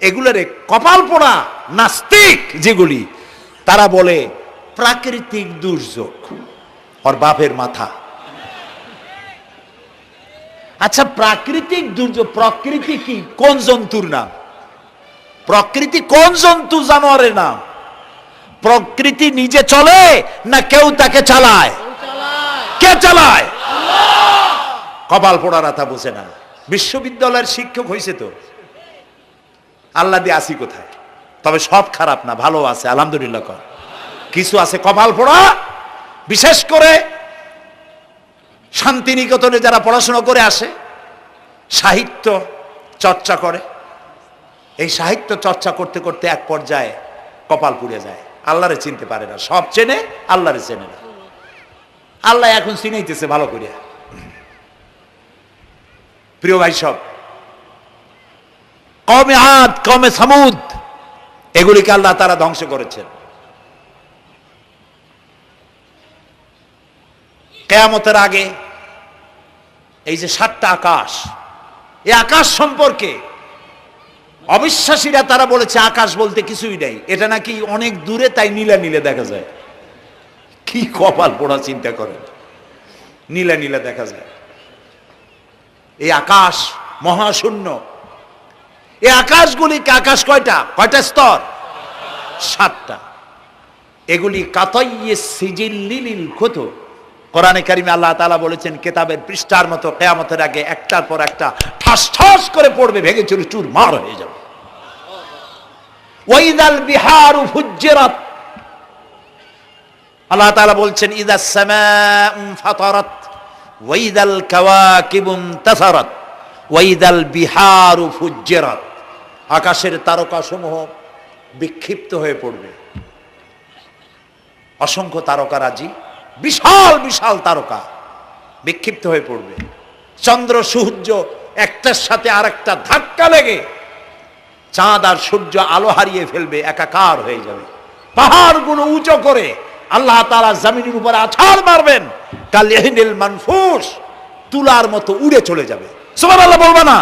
Speaker 1: এগুলোরে কপাল পোড়া নাস্তিক যেগুলি, তারা বলে প্রাকৃতিক দুর্যোগ। ওর বাপের মাথা। আচ্ছা, প্রাকৃতিক দুর্যোগ, প্রকৃতি কি? কোন জন্তুর নাম? প্রকৃতি কোন জন্তু জানোয়ারের নাম? প্রকৃতি নিজে চলে না কেউ তাকে চালায়? কে চালায়? কপাল পোড়ারা তা বোঝে না। বিশ্ববিদ্যালয়ের শিক্ষক হয়েছে তো, আল্লাহ দিয়ে আসি কোথায়? তবে সব খারাপ না, ভালো আছে আলহামদুলিল্লাহ। কিছু আছে কপাল পোড়া। বিশেষ করে শান্তিনিকেতনে যারা পড়াশোনা করে আসে, সাহিত্য চর্চা করে, এই সাহিত্য চর্চা করতে করতে এক পর্যায়ে কপাল পুড়ে যায়, আল্লাহরে চিনতে পারে না। সব চেনে, আল্লাহরে চেনে না। আল্লাহ এখন চিনাইতেছে ভালো করে। প্রিয় ভাই সব, কওমে আদ, কওমে সামুদ, এগুলিকে আল্লাহ তারা ধ্বংস করেছেন। কিয়ামতের আগে এই যে 7টা আকাশ, এই আকাশ সম্পর্কে অবিশ্বাসীরা তারা বলেছে আকাশ বলতে কিছুই নাই, এটা নাকি অনেক দূরে, তাই নীলা নীলে দেখা যায়। কি কপাল পোড়া চিন্তা করেন, নীলা নীলা দেখা যায়। এই আকাশ মহাশূন্য। এই আকাশগুলিকে, আকাশ কয়টা? কয়টা স্তর? 7টা। এগুলি কাতাইয়ে সিজিল্লিল কুতুব। কোরআনে কারিমে আল্লাহ তাআলা বলেছেন কিতাবের পৃষ্ঠার মতো কিয়ামতের আগে একটার পর একটা ঠাস ঠাস করে পড়বে, ভেঙে চুরে চুরমার হয়ে যাবে। ওয়াইদাল বিহারু ফুজ্জিরাত, আল্লাহ তাআলা বলছেন ইদাস সামাউ ফাতারাত ওয়াইদাল কাওয়াকিবু ইনতাসারাত ওয়াইদাল বিহারু ফুজ্জিরাত। আকাশের তারকাসমূহ বিক্ষিপ্ত হয়ে পড়বে। অসংখ্য তারকারাজি, বিশাল বিশাল তারকা বিক্ষিপ্ত হয়ে পড়বে। চন্দ্র সূর্য একটার সাথে আরেকটা ধাক্কা লেগে চাঁদ আর সূর্য আলো হারিয়ে ফেলবে, একাকার হয়ে যাবে। পাহাড়গুলো উঁচু করে আল্লাহ তাআলা জমিনের উপরে আছাড় মারবেন, কালিহিনিল মানফুস, তুলার মতো উড়ে চলে যাবে। সুবহানাল্লাহ বলবা না?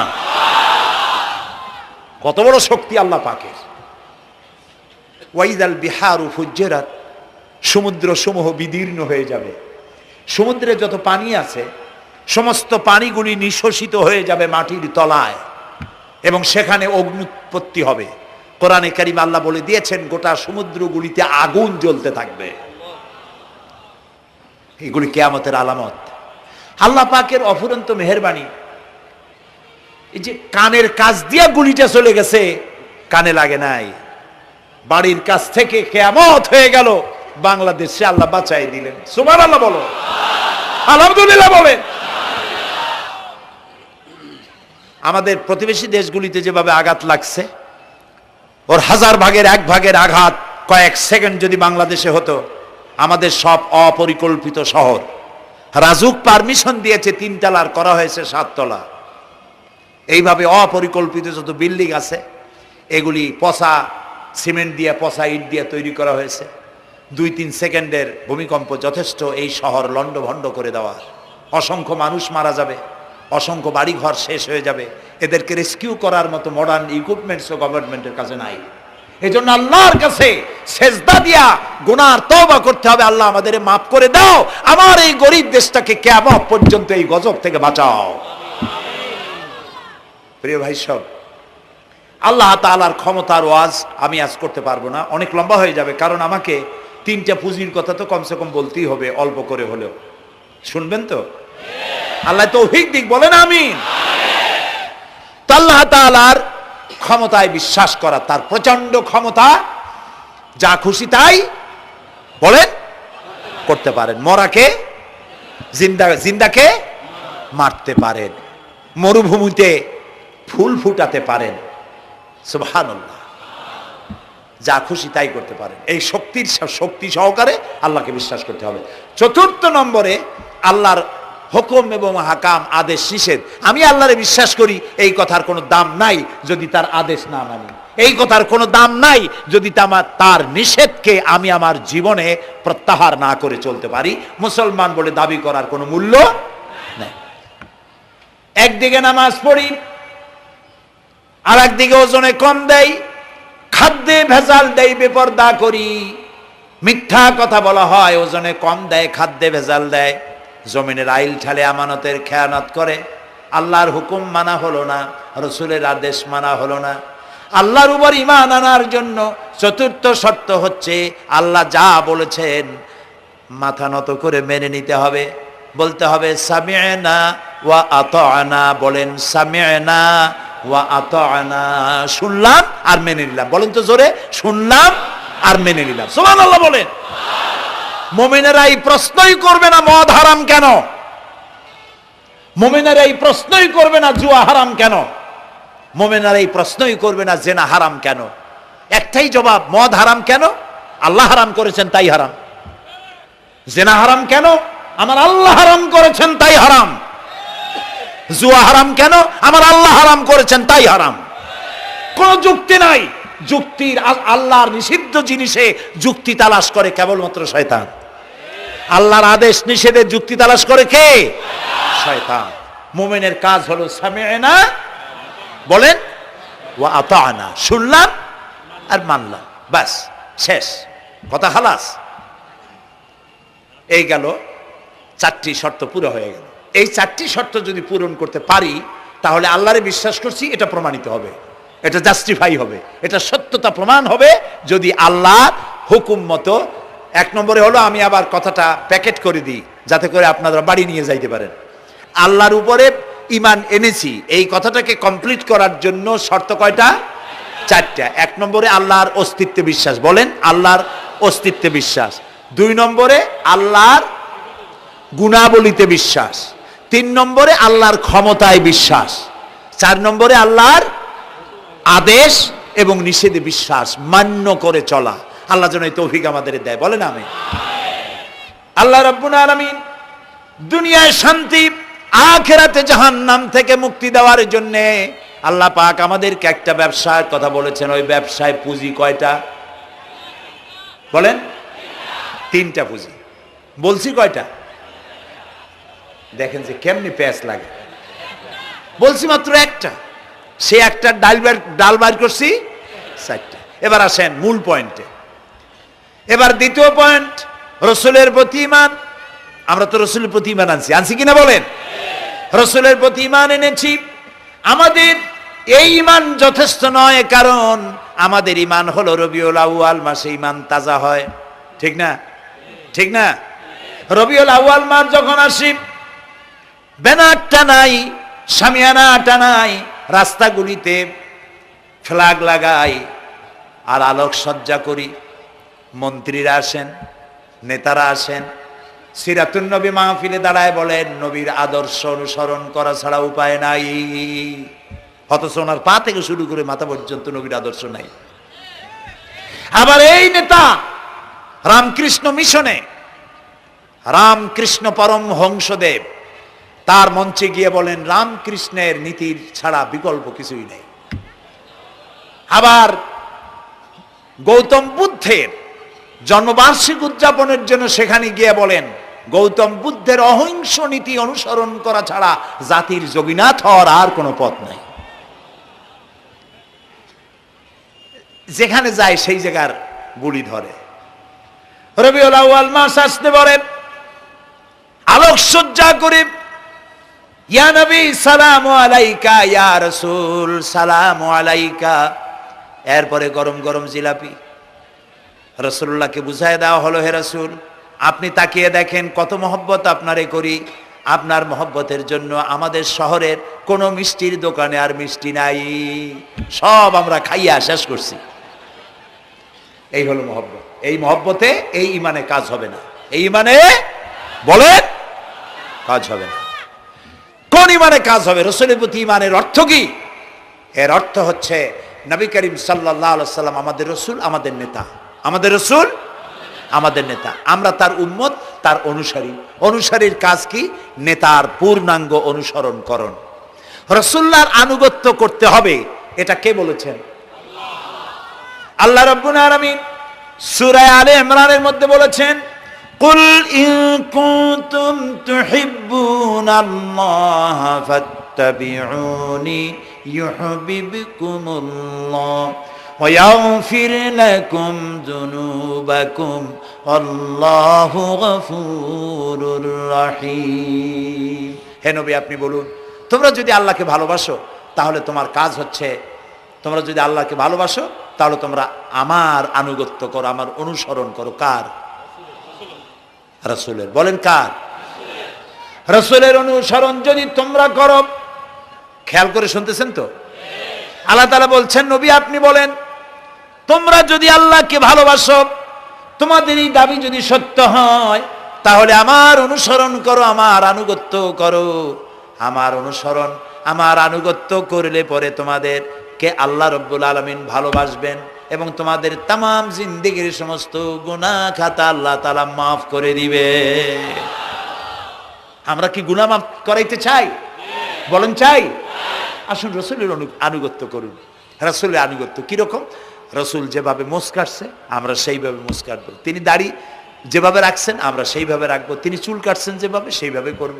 Speaker 1: কত বড় শক্তি আল্লাহ পাকের। ওয়াইদাল বিহারু ফুজ্জিরাত, সমুদ্র সমূহ বিদীর্ণ হয়ে যাবে। সমুদ্রে যত পানি আছে সমস্ত পানিগুলি নিঃশোষিত হয়ে যাবে মাটির তলায় এবং সেখানে অগ্নুৎপত্তি হবে। কোরআনে কারীম আল্লাহ বলে দিয়েছেন গোটা সমুদ্রগুলিতে আগুন জ্বলতে থাকবে। এগুলি কিয়ামতের আলামত। আল্লাহ পাকের অফুরন্ত মেহেরবানি। এই যে কানের কাছ দিয়া গুলিটা চলে গেছে, কানে লাগে নাই, বাড়ির কাছ থেকে কিয়ামত হয়ে গেল, বাংলাদেশে আল্লাহ বাঁচাই দিলেন। সুবহানাল্লাহ বলো, আলহামদুলিল্লাহ বলেন। আমাদের প্রতিবেশী দেশগুলিতে যেভাবে আঘাত লাগছে, ওর 1000 ভাগের 1 ভাগের আঘাত কয়েক সেকেন্ড যদি বাংলাদেশে হতো, আমাদের সব অপরিকল্পিত শহর, রাজুক পারমিশন দিয়েছে 3 তলার, করা হয়েছে 7 তলা। এইভাবে অপরিকল্পিত যত বিল্ডিং আছে এগুলি পচা সিমেন্ট দিয়ে, পচা ইট দিয়ে তৈরি করা হয়েছে। 2-3 সেকেন্ডের ভূমিকম্প যথেষ্ট এই শহর লণ্ডভণ্ড করে দেওয়ার। অসংখ্য মানুষ মারা যাবে, অসংখ্য বাড়িঘর শেষ হয়ে যাবে। এদেরকে রেস্কিউ করার মতো মডার্ন ইকুইপমেন্টসও গভর্নমেন্টের কাছে নাই। এই জন্য আল্লাহর কাছে সেজদা দিয়া গুনার তওবা করতে হবে, আল্লাহ আমাদের মাফ করে দাও, আমার এই গরিব দেশটাকে কিয়ামত পর্যন্ত এই গজব থেকে বাঁচাও। প্রিয় ভাই সব, আল্লাহ তাআলার ক্ষমতার ওয়াজ আমি আজ করতে পারবো না, অনেক লম্বা হয়ে যাবে। কারণ আমাকে 3টা পুঁজির কথা তো কমসে কম বলতেই হবে, অল্প করে হলেও। শুনবেন তো? আল্লাহ তৌফিক দিক, বলেন আমিন। তো আল্লাহ তাআলার ক্ষমতায় বিশ্বাস করা, তার প্রচন্ড ক্ষমতা, যা খুশি তাই বলেন করতে পারেন। মরাকে জিন্দাকে মারতে পারেন, মরুভূমিতে ফুল ফুটাতে পারেন। সুবহানাল্লাহ, যা খুশি তাই করতে পারেন। এই শক্তি সহকারে আল্লাহকে বিশ্বাস করতে হবে। 4 নম্বরে আল্লাহর হুকুম এবং হাকাম, আদেশ নিষেধ। আমি আল্লাহরে বিশ্বাস করি, এই কথার কোনো দাম নাই যদি তার আদেশ না মানি। এই কথার কোনো দাম নাই যদি তার নিষেধকে আমি আমার জীবনে প্রত্যাহার না করে চলতে পারি। মুসলমান বলে দাবি করার কোনো মূল্য নেই। একদিকে নামাজ পড়ি, আর একদিকে ওজনে কম দেয়, খাদ্যে ভেজাল দেয়, বেপরদা করি, মিথ্যা কথা বলা হয়, ওজনে কম দেয়, খাদ্যে ভেজাল দেয়, জমিনের আইল ঠালে আমানতের খেয়ানত করে, আল্লাহর হুকুম মানা হলো না, রসুলের আদেশ মানা হলো না। আল্লাহর উপর ঈমান আনার জন্য 4র্থ শর্ত হচ্ছে আল্লাহ যা বলেছেন মাথা নত করে মেনে নিতে হবে, বলতে হবে সামি'না ওয়া আতা'না। বলেন সামি'না ওয়া আতা'না, শুনলাম আর মেনে নিলাম। বলেন তো জোরে, শুনলাম আর মেনে নিলাম। সুবহানাল্লাহ বলেন। মুমিনেরা এই প্রশ্নই করবে না মদ হারাম কেন, মুমিনেরা এই প্রশ্নই করবে না জুয়া হারাম কেন, মুমিনেরা এই প্রশ্নই করবে না জেনা হারাম কেন। একটাই জবাব, মদ হারাম কেন? আল্লাহ হারাম করেছেন তাই হারাম। জেনা হারাম কেন? আমার আল্লাহ হারাম করেছেন তাই হারাম। জুয়া হারাম কেন? আমার আল্লাহ হারাম করেছেন তাই হারাম। কোনো যুক্তি নাই। যুক্তির, আল্লাহর নিষিদ্ধ জিনিসে যুক্তি তালাশ করে কেবলমাত্র শয়তান। আল্লাহর আদেশ নিষেধের যুক্তি তালাশ করে কে? শয়তান। মুমিনের কাজ হলো সামি'না, বলেন, ওয়া আতা'না, শুনলাম আর মানলাম, বাস, শেষ কথা, খালাস। এই গেল 4টি শর্ত পুরো হয়ে গেল। এই 4টি শর্ত যদি পূরণ করতে পারি তাহলে আল্লাহরে বিশ্বাস করছি এটা প্রমাণিত হবে, এটা জাস্টিফাই হবে, এটা সত্যতা প্রমাণ হবে যদি আল্লাহর হুকুম মতো। 1 নম্বরে হলো, আমি আবার কথাটা প্যাকেট করে দিই যাতে করে আপনারা বাড়ি নিয়ে যাইতে পারেন। আল্লাহর উপরে ঈমান এনেছি, এই কথাটাকে কমপ্লিট করার জন্য শর্ত কয়টা? 4টা। 1 নম্বরে আল্লাহর অস্তিত্বে বিশ্বাস, বলেন আল্লাহর অস্তিত্বে বিশ্বাস। 2 নম্বরে আল্লাহর গুণাবলীতে বিশ্বাস। 3 নম্বরে আল্লাহর ক্ষমতায় বিশ্বাস। 4 নম্বরে আল্লাহর আদেশ এবং নিষেধে বিশ্বাস, মান্য করে চলা। আল্লাহ যেন এই তৌফিক আমাদের দেয়, বলেন আমিন। আল্লাহ রাব্বুল আলামিন দুনিয়ায় শান্তি, আখিরাতে জাহান্নাম থেকে মুক্তি দেওয়ার জন্য আল্লাহ পাক আমাদেরকে একটা ব্যবসার কথা বলেছেন। ওই ব্যবসায় পুঁজি কয়টা? বলেন। 3টা পুঁজি। বলছি কয়টা? দেখেন যে কেমনি প্যাঁচ লাগে। বলছি মাত্র একটা, সে একটা ডাল বাইর করছি 4টা। এবার আসেন মূল পয়েন্টে। এবার দ্বিতীয় পয়েন্ট, রসুলের প্রতি ঈমান। আমরা তো রসুলের প্রতি ঈমান আনছি কিনা বলেন? রাসূলের প্রতি ঈমান এনেছি। আমাদের এই ঈমান যথেষ্ট নয়, কারণ আমাদের ঈমান হলো রবিউল আউয়াল মাসে ঈমান তাজা হয়, ঠিক না? ঠিক না? রবিউল আউয়াল মাস যখন আসে, ব্যানারটা নাই, শামিয়ানাটা নাই, রাস্তাগুলিতে ফ্ল্যাগ লাগাই আর আলোকসজ্জা করি। মন্ত্রীরা আসেন, নেতারা আসেন, সিরাতুন নবী মাহফিলে দাঁড়ায় বলেন নবীর আদর্শ অনুসরণ করা ছাড়া উপায় নাই। অথচ ওনার পা থেকে শুরু করে মাথা পর্যন্ত নবীর আদর্শ নাই। আবার এই নেতা রামকৃষ্ণ মিশনে, রামকৃষ্ণ পরমহংসদেব তার মঞ্চে গিয়ে বলেন রামকৃষ্ণের নীতির ছাড়া বিকল্প কিছুই নেই। আবার গৌতম বুদ্ধের জন্মবার্ষিকী উদযাপনের জন্য সেখানে গিয়ে বলেন গৌতম বুদ্ধের অহিংস নীতি অনুসরণ করা ছাড়া জাতির যোগীনাথ হওয়ার আর কোনো পথ নাই। যেখানে যায় সেই জায়গার গুলি ধরে। রবিউল আউয়াল মাস আসতে পারে, আলোকসজ্জা করে ইয়া নবী সালামু আলাইকা, ইয়া রাসূল সালামু আলাইকা। এরপরে গরম গরম জিলাপি রাসূলুল্লাহকে বুঝায় দেওয়া হলো, হে রাসূল আপনি তাকিয়ে দেখেন কত মহব্বত আপনারে করি, আপনার মহব্বতের জন্য আমাদের শহরের কোনো মিষ্টির দোকানে আর মিষ্টি নাই, সব আমরা খাইয়া শেষ করছি। এই হলো মহব্বত। এই মহব্বতে এই ঈমানে কাজ হবে না, এই ঈমানে বলেন কাজ হবে না। কোন ঈমানে কাজ হবে? রাসূলের প্রতি ঈমানের অর্থ কি? এর অর্থ হচ্ছে নবী করিম সাল্লাল্লাহু আলাইহি সাল্লাম আমাদের রাসূল, আমাদের নেতা, আমাদের রাসূল আমাদের নেতা, আমরা তার উম্মত, তার অনুসারী। অনুসারীর কাজ কি? নেতার পূর্ণাঙ্গ অনুসরণ করণ, রাসূলুল্লাহর আনুগত্য করতে হবে। এটা কে বলেছেন? আল্লাহ রাব্বুল আলামিন সূরা আলে ইমরানের মধ্যে বলেছেন কুল ইন কুনতুম তুহিব্বুনাল্লাহা ফাত্তাবিউনি ইউহিব্বুকুমুল্লাহ ওয়া ইয়াগফির লাকুম যুনুবাকুম আল্লাহু গফুরুর রহিম। হে নবী আপনি বলুন, তোমরা যদি আল্লাহকে ভালোবাসো তাহলে তোমার কাজ হচ্ছে, তোমরা যদি আল্লাহকে ভালোবাসো তাহলে তোমরা আমার আনুগত্য করো, আমার অনুসরণ করো। কার? রাসূলের। বলেন কার? রাসূলের অনুসরণ যদি তোমরা করো, খেয়াল করে শুনতেছেন তো? আল্লাহ তাআলা বলছেন নবী আপনি বলেন তোমরা যদি আল্লাহকে ভালোবাসো, তোমাদের এই দাবি যদি সত্য হয়, তাহলে আমার অনুসরণ করো, আমার আনুগত্য করো। আমার অনুসরণ, আমার আনুগত্য করলে পরে তোমাদের কে আল্লাহ রব্বুল আলামিন ভালোবাসবেন এবং তোমাদের তামাম জিন্দেগির সমস্ত গুনাহ খাতা আল্লাহ তাআলা মাফ করে দিবে। আমরা কি গুনাহ মাফ করাইতে চাই? বলেন চাই? আসুন রাসূলের আনুগত্য করুন। রাসূলের আনুগত্য কিরকম? রাসূল যেভাবে মোস কাটছে আমরা সেইভাবে মোস কাটবো, তিনি দাড়ি যেভাবে রাখছেন আমরা সেইভাবে রাখবো, তিনি চুল কাটছেন যেভাবে সেইভাবে করব,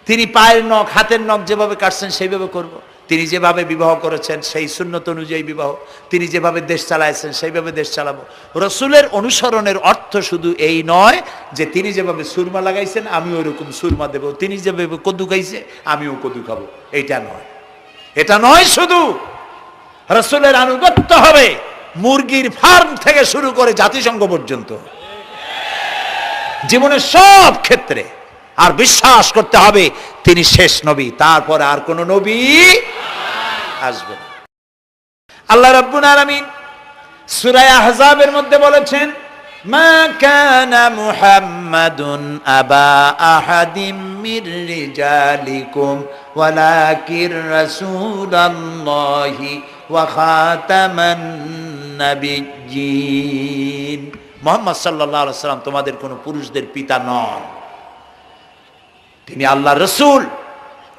Speaker 1: তিনি পায়ের নখ হাতের নখ যেভাবে কাটছেন সেইভাবে করব, তিনি যেভাবে বিবাহ করেছেন সেই সুন্নত অনুযায়ী বিবাহ, তিনি যেভাবে দেশ চালাইছেন সেইভাবে দেশ চালাবো। রাসূলের অনুসরণের অর্থ শুধু এই নয় যে তিনি যেভাবে সুরমা লাগাইছেন আমি ওইরকম সুরমা দেব, তিনি যেভাবে কদু খাইছে আমিও কদু খাবো, এইটা নয়। এটা নয়, শুধু রাসূলের আনুগত্য হবে মুরগির ফার্ম থেকে শুরু করে জাতিসংঘ পর্যন্ত, জীবনের সব ক্ষেত্রে। আর বিশ্বাস করতে হবে তিনি শেষ নবী, তারপরে আর কোন নবী আসবে না। আল্লাহ রাব্বুল আলামিন সূরা আহজাবের মধ্যে বলেছেন মা কানা মুহাম্মাদুন আবা আহাদিম মির রিজালিকুম ওয়ালাকির রাসূলুল্লাহি ওয়া খাতামান নাবিয়্যিন। মুহাম্মদ সাল্লাল্লাহু আলাইহি ওয়াসাল্লাম তোমাদের কোন পুরুষদের পিতা নন, তিনি আল্লাহর রাসূল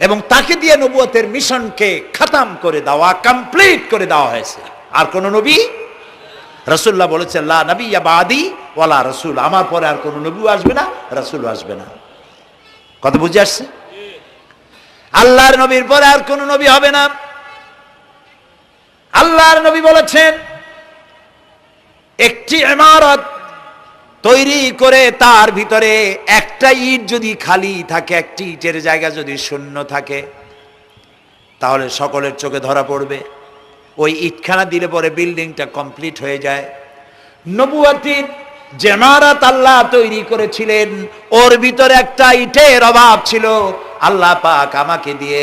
Speaker 1: এবং তাকে দিয়ে নবুয়তের মিশনকে খতম করে দেওয়া, কমপ্লিট করে দেওয়া হয়েছে। আর কোন নবী, রাসূলুল্লাহ বলেছেন লা নাবিয়্যা বাদি ওয়ালা রাসূল, আমার পরে আর কোন নবী আসবে না, রাসূল আসবে না। কথা বুঝে আসছে? আল্লাহর নবীর পরে আর কোন নবী হবে না। আল্লাহর নবী বলেছেন একটি ইমারত তৈরি করে তার ভিতরে একটা ইট যদি খালি থাকে, একটি ইটের জায়গা যদি শূন্য থাকে, তাহলে সকলের চোখে ধরা পড়বে। ওই ইটখানা দিলে পরে বিল্ডিংটা কমপ্লিট হয়ে যায়। নবুয়তির যে ইমারত আল্লাহ তৈরি করেছিলেন, ওর ভিতরে একটা ইটের অভাব ছিল। আল্লাহ পাক আমাকে দিয়ে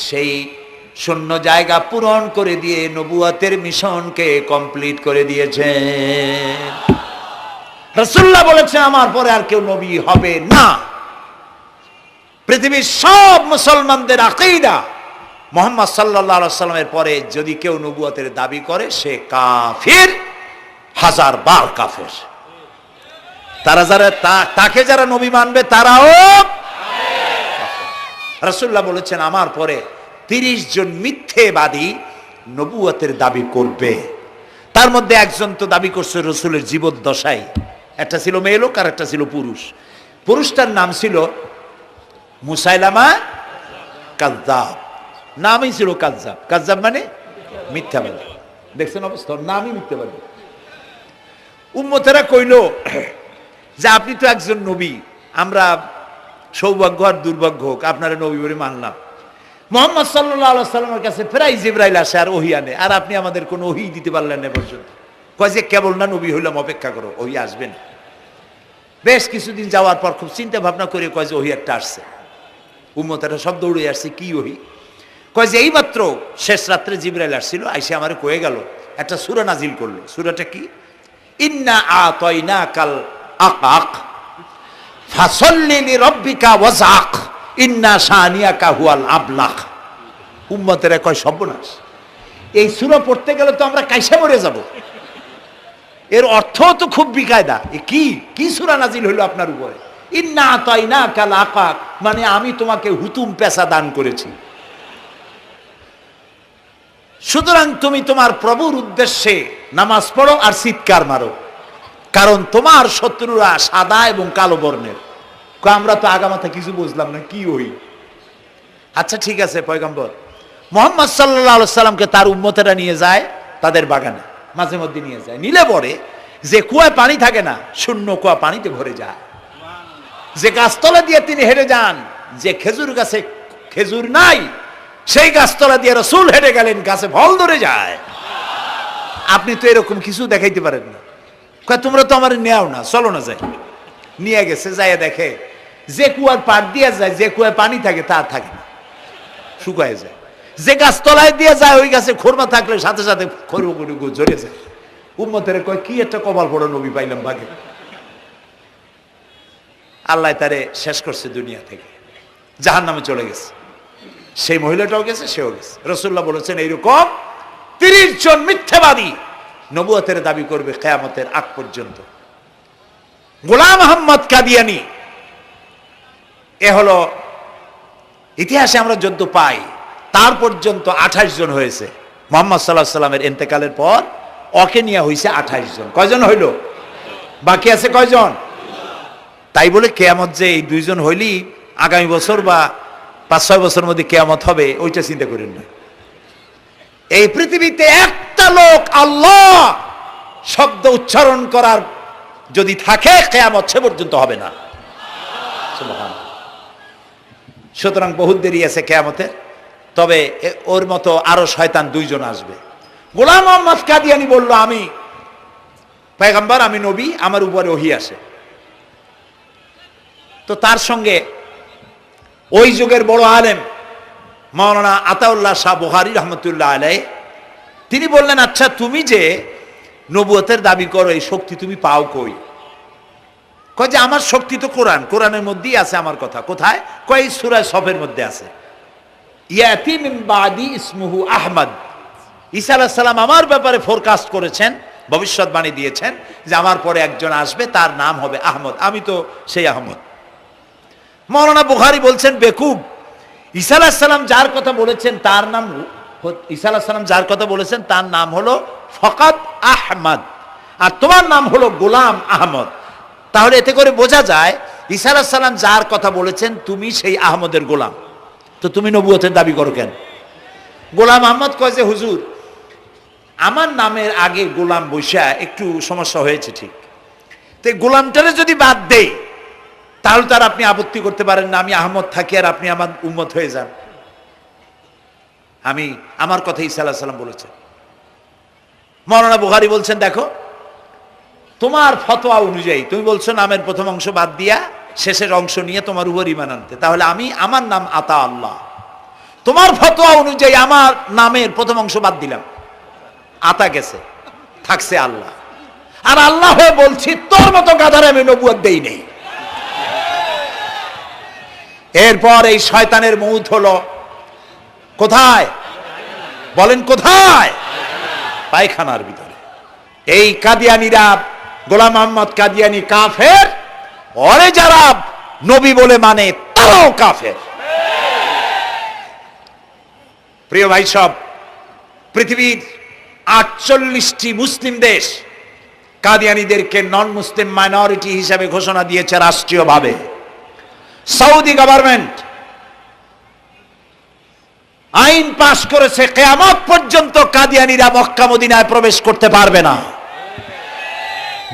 Speaker 1: সেই শূন্য জায়গা পূরণ করে দিয়ে নবুয়তের মিশনকে কমপ্লিট করে দিয়েছেন। রাসূলুল্লাহ বলেছেন আমার পরে আর কেউ নবী হবে না। পৃথিবীর সব মুসলমানদের আকীদা, মুহাম্মদ সাল্লাল্লাহু আলাইহি ওয়াসাল্লামের পরে যদি কেউ নবুয়তের দাবি করে সে কাফির, হাজার বার কাফের। তারা যারা তাকে যারা নবী মানবে তারাও রাসূলুল্লাহ বলেছেন আমার পরে 30 জন মিথ্যেবাদী নবুয়তের দাবি করবে। তার মধ্যে একজন তো দাবি করছে রাসূলের জীবদ্দশায়, একটা ছিল মেয়ে লোক আর একটা ছিল পুরুষ। পুরুষটার নাম ছিল মুসাইলামা কাযযাব, নামই ছিল কাযযাব। কাযযাব মানে মিথ্যাবাদী। দেখছেন অবস্থা, নামই মিথ্যাবাদী। উম্মতেরা কইল যে আপনি তো একজন নবী, আমরা সৌভাগ্য আর দুর্ভাগ্য হোক আপনারা নবী বলে মানলাম। মুহাম্মদ সাল্লাল্লাহু আলাইহি ওয়াসাল্লামের কাছে প্রায় জিবরাইল আসে আর ওহী আনে, আর আপনি আমাদের কোনো ওহী দিতে পারলেন না পর্যন্ত। কয় যে কেবল না নবী হইলাম, অপেক্ষা করো, ওহী আসবেন। বেশ কিছুদিন যাওয়ার পর খুব চিন্তা ভাবনা করে কয় যে ওহী একটা আসছে। উম্মতেরা সব দৌড়ে আসছে, কি ওহী? কয় যে এইমাত্র শেষ রাত্রে জিবরাইল আসছিল, আইসে আমারে কয়ে গেল একটা সূরা নাজিল করলো। সূরাটা কি? ইন্না আতাইনাকাল আকাক ফাসাল্লি লিরাব্বিকা ওয়াজআক ইন্না শানিয়াকা হুয়াল আবলাক। উম্মতেরা কয় সর্বনাশ, এই সূরা পড়তে গেলে তো আমরা কাইসা মরে যাব। এর অর্থ তো খুব বিকায়দা। কি সূরা নাজিল হইল আপনার উপরে? ইন্না আতাইনাকাল আকাক মানে আমি তোমাকে হুতুম পেশা দান করেছি, সুতরাং তুমি তোমার প্রভুর উদ্দেশ্যে নামাজ পড়ো আর চিৎকার মারো, কারণ তোমার শত্রুরা সাদা এবং কালো বর্ণের। আমরা তো আগামাথা কিছু বুঝলাম না, কি ওই? আচ্ছা ঠিক আছে, পয়গম্বর মুহাম্মদ সাল্লাল্লাহু আলাইহি সাল্লামকে তার উম্মতেরা নিয়ে যায় তাদের বাগানে, মাঝে মধ্যে নিয়ে যায়। নিলে পরে যে কুয়ায় পানি থাকে না, শূন্য কুয়া পানিতে ভরে যায়। যে গাছতলা দিয়ে তিনি হেঁটে যান, যে খেজুর গাছে খেজুর নাই, সেই গাছতলা দিয়ে রাসূল হেঁটে গেলেন, গাছে ফল ধরে যায়। আপনি তো এরকম কিছু দেখাইতে পারেন না। তোমরা তো আমার নেও না, চলো না যাই। নিয়ে গেছে, যাইয়া দেখে যে কুয়ার পাড় দিয়ে যায়, যে কুয়ায় পানি থাকে তা থাকে না, শুকায় যায়। যে গাছ তলায় দিয়ে যায় ওই গাছে খোরমা থাকলে সাথে সাথে খড়গুলো ঝরে যায়। উম্মতের কয় কি একটা কপাল পড়া নবী পাইলাম বাগে। আল্লাহ তারে শেষ করছে দুনিয়া থেকে, জাহান্নামে চলে গেছে। সেই মহিলাটাও গেছে, সেও গেছে। রাসূলুল্লাহ বলেছেন এইরকম 30 জন মিথ্যাবাদী নবুয়তের দাবি করবে কিয়ামতের আগ পর্যন্ত। গোলাম আহমদ কাদিয়ানী, এ হলো ইতিহাসে আমরা যদ্য পাই তার পর্যন্ত 28 জন হয়েছে। মুহাম্মদ সাল্লাল্লাহু আলাইহি সাল্লামের ইন্তেকালের পর ওকে নিয়ে হয়েছে 28 জন। কয়জন হইল? বাকি আছে কয়জন? তাই বলে কিয়ামত যে এই 2 জন হইলি আগামী বছর বা 5-6 বছরের মধ্যে কিয়ামত হবে ওইটা চিন্তা করেন না। এই পৃথিবীতে একটা লোক আল্লাহ শব্দ উচ্চারণ করার যদি থাকে, কিয়ামত সে পর্যন্ত হবে না। সুবহানাল্লাহ। সুতরাং বহুত দেরি আছে কিয়ামতে। তবে ওর মতো আরো শয়তান 2 জন আসবে। গোলাম আহমদ কাদিয়ানী বলল আমি পয়গম্বর, আমি নবী, আমার উপরে ওহী আসে। তো তার সঙ্গে ওই যুগের বড় আলেম মাওলানা আতাউল্লাহ শাহ বুখারী রহমতুল্লাহ আলাইহি, তিনি বললেন আচ্ছা তুমি যে নবুয়তের দাবি করো, এই শক্তি তুমি পাও কই? কয় যে আমার শক্তি তো কোরআন, কোরআনের মধ্যেই আছে আমার কথা। কোথায়? কয় সূরা সফের মধ্যে আছে, ইয়াতি মিন বাদি ইসমুহু আহমদ। ঈসা আলাইহিস সালাম আমার ব্যাপারে ফোরকাস্ট করেছেন, ভবিষ্যৎবাণী দিয়েছেন যে আমার পরে একজন আসবে, তার নাম হবে আহমদ। আমি তো সেই আহমদ। মাওলানা বুখারী বলছেন বেকুব, ঈসা আলাইহিস সালাম যার কথা বলেছেন তার নাম, ঈসা আলাইহিস সালাম যার কথা বলেছেন তার নাম হলো ফকাত আহমদ, আর তোমার নাম হলো গোলাম আহমদ। তাহলে এতে করে বোঝা যায় ঈসা আলাইহিস সালাম যার কথা বলেছেন তুমি সেই আহমদের গোলাম, তো তুমি নবুয়তের দাবি করো কেন? গোলাম আহমদ কয় যে হুজুর আমার নামের আগে গোলাম বৈশা একটু সমস্যা হয়েছে ঠিক, তো গোলামটারে যদি বাদ দেই তাহলে তার আপনি আপত্তি করতে পারেন না আমি আহমদ থাকি আর আপনি আমার উম্মত হয়ে যান। আমার কথা ঈসা আলাইহিস সালাম বলেছেন। মাওলানা বুখারী বলছেন, দেখো তোমার ফতোয়া অনুযায়ী তুমি বলছো নামের প্রথম অংশ বাদ দিয়া শেষের অংশ নিয়ে তোমার উপর ঈমান আনতে, তাহলে আমার নাম আতা আল্লাহ, তোমার ফতোয়া অনুযায়ী আমার নামের প্রথম অংশ বাদ দিলাম, আতা গেছে, থাকছে আল্লাহ। আর আল্লাহ হয়ে বলছি তোর মতো গাধারে আমি নবুয়ত দেই নেই। এরপর এই শয়তানের মউত হলো কোথায় বলেন? কোথায়? পায়খানার ভিতরে। এই কাদিয়ানীরা, গোলাম মোহাম্মদ কাদিয়ানী কাফের, ওরে যারা নবী বলে মানে তারাও কাফের। প্রিয় ভাই সব, পৃথিবীর 48টি মুসলিম দেশ কাদিয়ানীদেরকে নন মুসলিম মাইনরিটি হিসেবে ঘোষণা দিয়েছে রাষ্ট্রীয়ভাবে। সৌদি গভর্নমেন্ট আইন পাশ করেছে কিয়ামত পর্যন্ত কাদিয়ানীরা মক্কা মদিনায় প্রবেশ করতে পারবে না।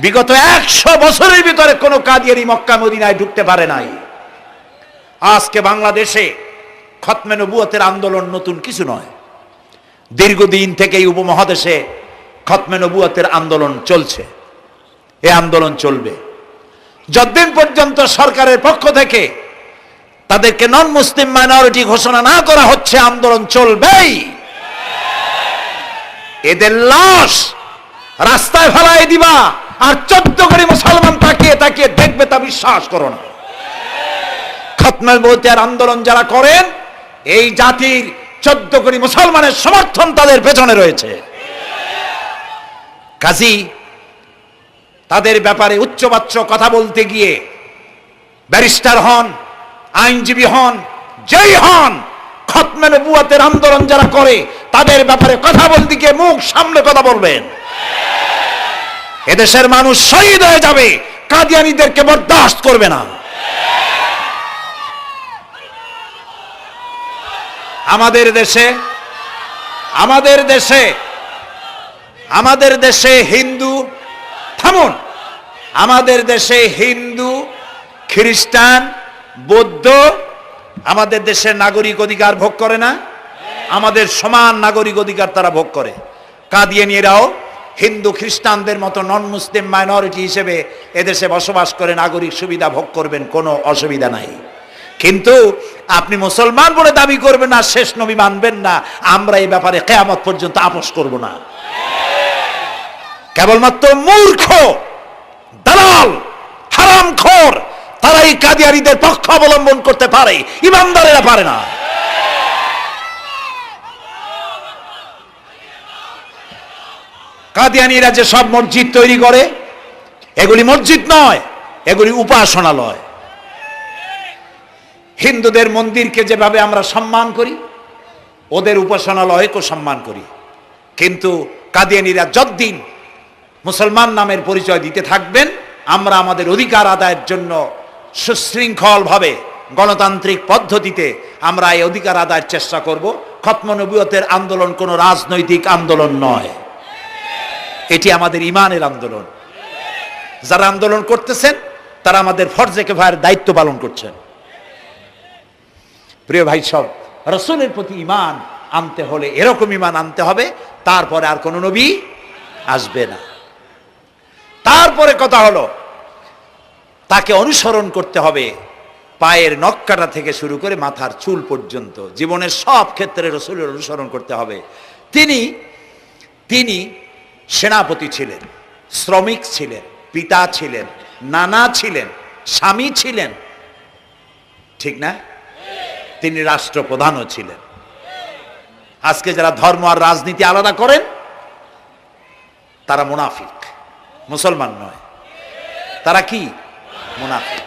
Speaker 1: বিগত 100 বছরের ভিতরে কোন কাদিয়ানী মক্কা মদিনায় ঢুকতে পারে নাই। আজকে বাংলাদেশে খতমে নবুয়তের আন্দোলন নতুন কিছু নয়, দীর্ঘদিন থেকে এই উপমহাদেশে খতমে নবুয়তের আন্দোলন চলছে। এই আন্দোলন চলবে যতদিন পর্যন্ত সরকারের পক্ষ থেকে তাদেরকে নন মুসলিম মাইনরিটি ঘোষণা না করা হচ্ছে, আন্দোলন চলবেই। এদের লাশ রাস্তায় ফেলাই দিবা আর 14 কোটি মুসলমান তাকিয়ে তাকিয়ে দেখবে, তা বিশ্বাস করো না। খতমে নবুয়তের আন্দোলন যারা করেন, এই জাতির 14 কোটি মুসলমানের সমর্থন তাদের পেছনে রয়েছে। কাজী তাদের ব্যাপারে উচ্চবাচ্য কথা বলতে গিয়ে ব্যারিস্টার হন, আইনজীবী হন, যেই হন, খতমে নবুয়তের আন্দোলন যারা করে তাদের ব্যাপারে কথা বলতে গিয়ে মুখ সামনে কথা বলবেন। এদেশের মানুষ শহীদ হয়ে যাবে, কাদিয়ানীদেরকে বরদাস্ত করবে না। আমাদের দেশে হিন্দু, থামুন, আমাদের দেশে হিন্দু, খ্রিস্টান, বৌদ্ধ আমাদের দেশের নাগরিক অধিকার ভোগ করে না? আমাদের সমান নাগরিক অধিকার তারা ভোগ করে। কাদিয়ানীরাও হিন্দু খ্রিস্টানদের মতো নন মুসলিম মাইনরিটি হিসেবে এদেশে বসবাস করে নাগরিক সুবিধা ভোগ করবেন, কোনো অসুবিধা নাই। কিন্তু আপনি মুসলমান বলে দাবি করবেন না, শেষ নবী মানবেন না, আমরা এই ব্যাপারে কিয়ামত পর্যন্ত আপোষ করব না। কেবলমাত্র মূর্খ, দালাল, হারামখোর তারাই কাদিয়ানীদের পক্ষ অবলম্বন করতে পারে, ইমানদারেরা পারে না। কাদিয়ানীরা যে সব মসজিদ তৈরি করে, এগুলি মসজিদ নয়, এগুলি উপাসনালয়। হিন্দুদের মন্দিরকে যেভাবে আমরা সম্মান করি, ওদের উপাসনালয়কেও সম্মান করি। কিন্তু কাদিয়ানীরা যতদিন মুসলমান নামের পরিচয় দিতে থাকবেন, আমরা আমাদের অধিকার আদায়ের জন্য সুশৃঙ্খলভাবে গণতান্ত্রিক পদ্ধতিতে আমরা এই অধিকার আদায়ের চেষ্টা করব। খতমে নবুয়তের আন্দোলন কোনো রাজনৈতিক আন্দোলন নয়, এটি আমাদের ইমানের আন্দোলন। যারা আন্দোলন করতেছেন তারা আমাদের ফরজে কিফায়ার দায়িত্ব পালন করছেন। প্রিয় ভাই সব, রাসূলের প্রতি ঈমান আনতে হলে এরকম ঈমান আনতে হবে, তারপরে আর কোনো নবী আসবে না। তারপরে কথা হলো তাকে অনুসরণ করতে হবে পায়ের নখকাটা থেকে শুরু করে মাথার চুল পর্যন্ত, জীবনের সব ক্ষেত্রে রাসূলের অনুসরণ করতে হবে। তিনি সেনাপতি ছিলেন, শ্রমিক ছিলেন, পিতা ছিলেন, নানা ছিলেন, স্বামী ছিলেন, ঠিক না? তিনি রাষ্ট্রপ্রধানও ছিলেন। আজকে যারা ধর্ম আর রাজনীতি আলাদা করেন তারা মুনাফিক, মুসলমান নয়, তারা কি? মুনাফিক।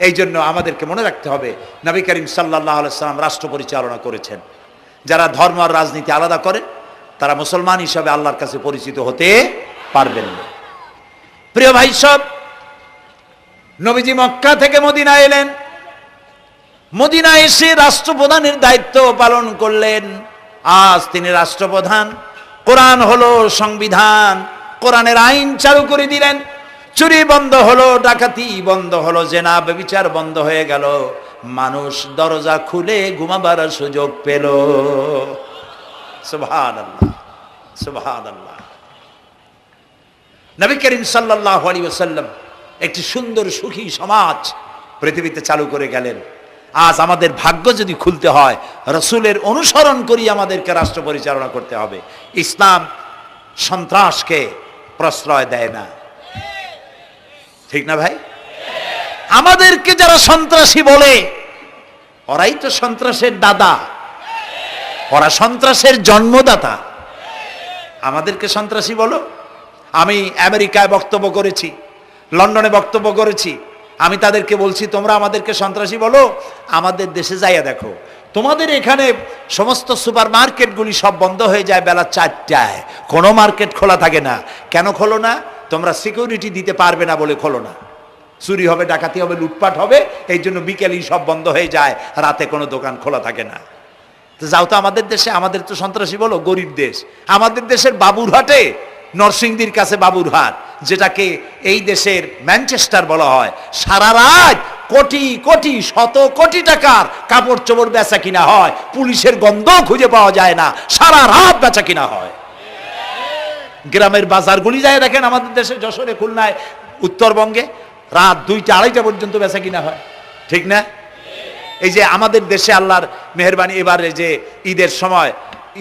Speaker 1: এই জন্য আমাদেরকে মনে রাখতে হবে নবী করিম সাল্লাল্লাহু আলাইহি ওয়াসাল্লাম রাষ্ট্র পরিচালনা করেছেন। যারা ধর্ম আর রাজনীতি আলাদা করেন তারা মুসলমান হিসাবে আল্লাহর কাছে পরিচিত হতে পারবেন না। প্রিয় ভাই সব, নবীজি মক্কা থেকে মদিনা এলেন, মদিনা এসে রাষ্ট্রপ্রধানের দায়িত্ব পালন করলেন। আজ তিনি রাষ্ট্রপ্রধান, কোরআন হলো সংবিধান, কোরআনের আইন চালু করে দিলেন। চুরি বন্ধ হলো, ডাকাতি বন্ধ হলো, জেনা ব্যভিচার বন্ধ হয়ে গেল, মানুষ দরজা খুলে ঘুমাবার সুযোগ পেল। সুবহানাল্লাহ, সুবহানাল্লাহ। নবী করিম সাল্লাল্লাহু আলাইহি ওয়াসাল্লাম একটি সুন্দর সুখী সমাজ পৃথিবীতে চালু করে গেলেন। আজ আমাদের ভাগ্য যদি খুলতে হয়, রাসূলের অনুসরণ করি আমাদেরকে রাষ্ট্র পরিচালনা করতে হবে। ইসলাম সন্ত্রাসকে প্রশ্রয় দেয় না, ঠিক না ভাই? আমাদেরকে যারা সন্ত্রাসী বলে, ওরাই তো সন্ত্রাসের দাদা, ওরা সন্ত্রাসের জন্মদাতা। আমাদেরকে সন্ত্রাসী বলো? আমি আমেরিকায় বক্তব্য করেছি, লন্ডনে বক্তব্য করেছি, আমি তাদেরকে বলছি তোমরা আমাদেরকে সন্ত্রাসী বলো, আমাদের দেশে যাইয়া দেখো, তোমাদের এখানে সমস্ত সুপার মার্কেটগুলি সব বন্ধ হয়ে যায় বেলা 4টায়, কোনো মার্কেট খোলা থাকে না। কেন খোলো না? তোমরা সিকিউরিটি দিতে পারবে না বলে খোলো না। চুরি হবে, ডাকাতি হবে, লুটপাট হবে, এই জন্য বিকেলেই সব বন্ধ হয়ে যায়, রাতে কোনো দোকান খোলা থাকে না। তো যাও তো আমাদের দেশে, আমাদের তো সন্ত্রাসী বলো, গরিব দেশ। আমাদের দেশের বাবুরহাটে, নরসিংদীর কাছে বাবুরহাট, যেটাকে এই দেশের ম্যানচেস্টার বলা হয়, সারা রাত কোটি কোটি শত কোটি টাকার কাপড় চোপড় বেচা কিনা হয়, পুলিশের গন্ধও খুঁজে পাওয়া যায় না, সারা রাত বেচা কিনা হয়। গ্রামের বাজারগুলি যায় দেখেন আমাদের দেশে, যশোরে, খুলনায়, উত্তরবঙ্গে রাত 2টা 2:30 পর্যন্ত বেচা কিনা হয়, ঠিক না? এই যে আমাদের দেশে আল্লাহর মেহেরবানি, এবারে যে ঈদের সময়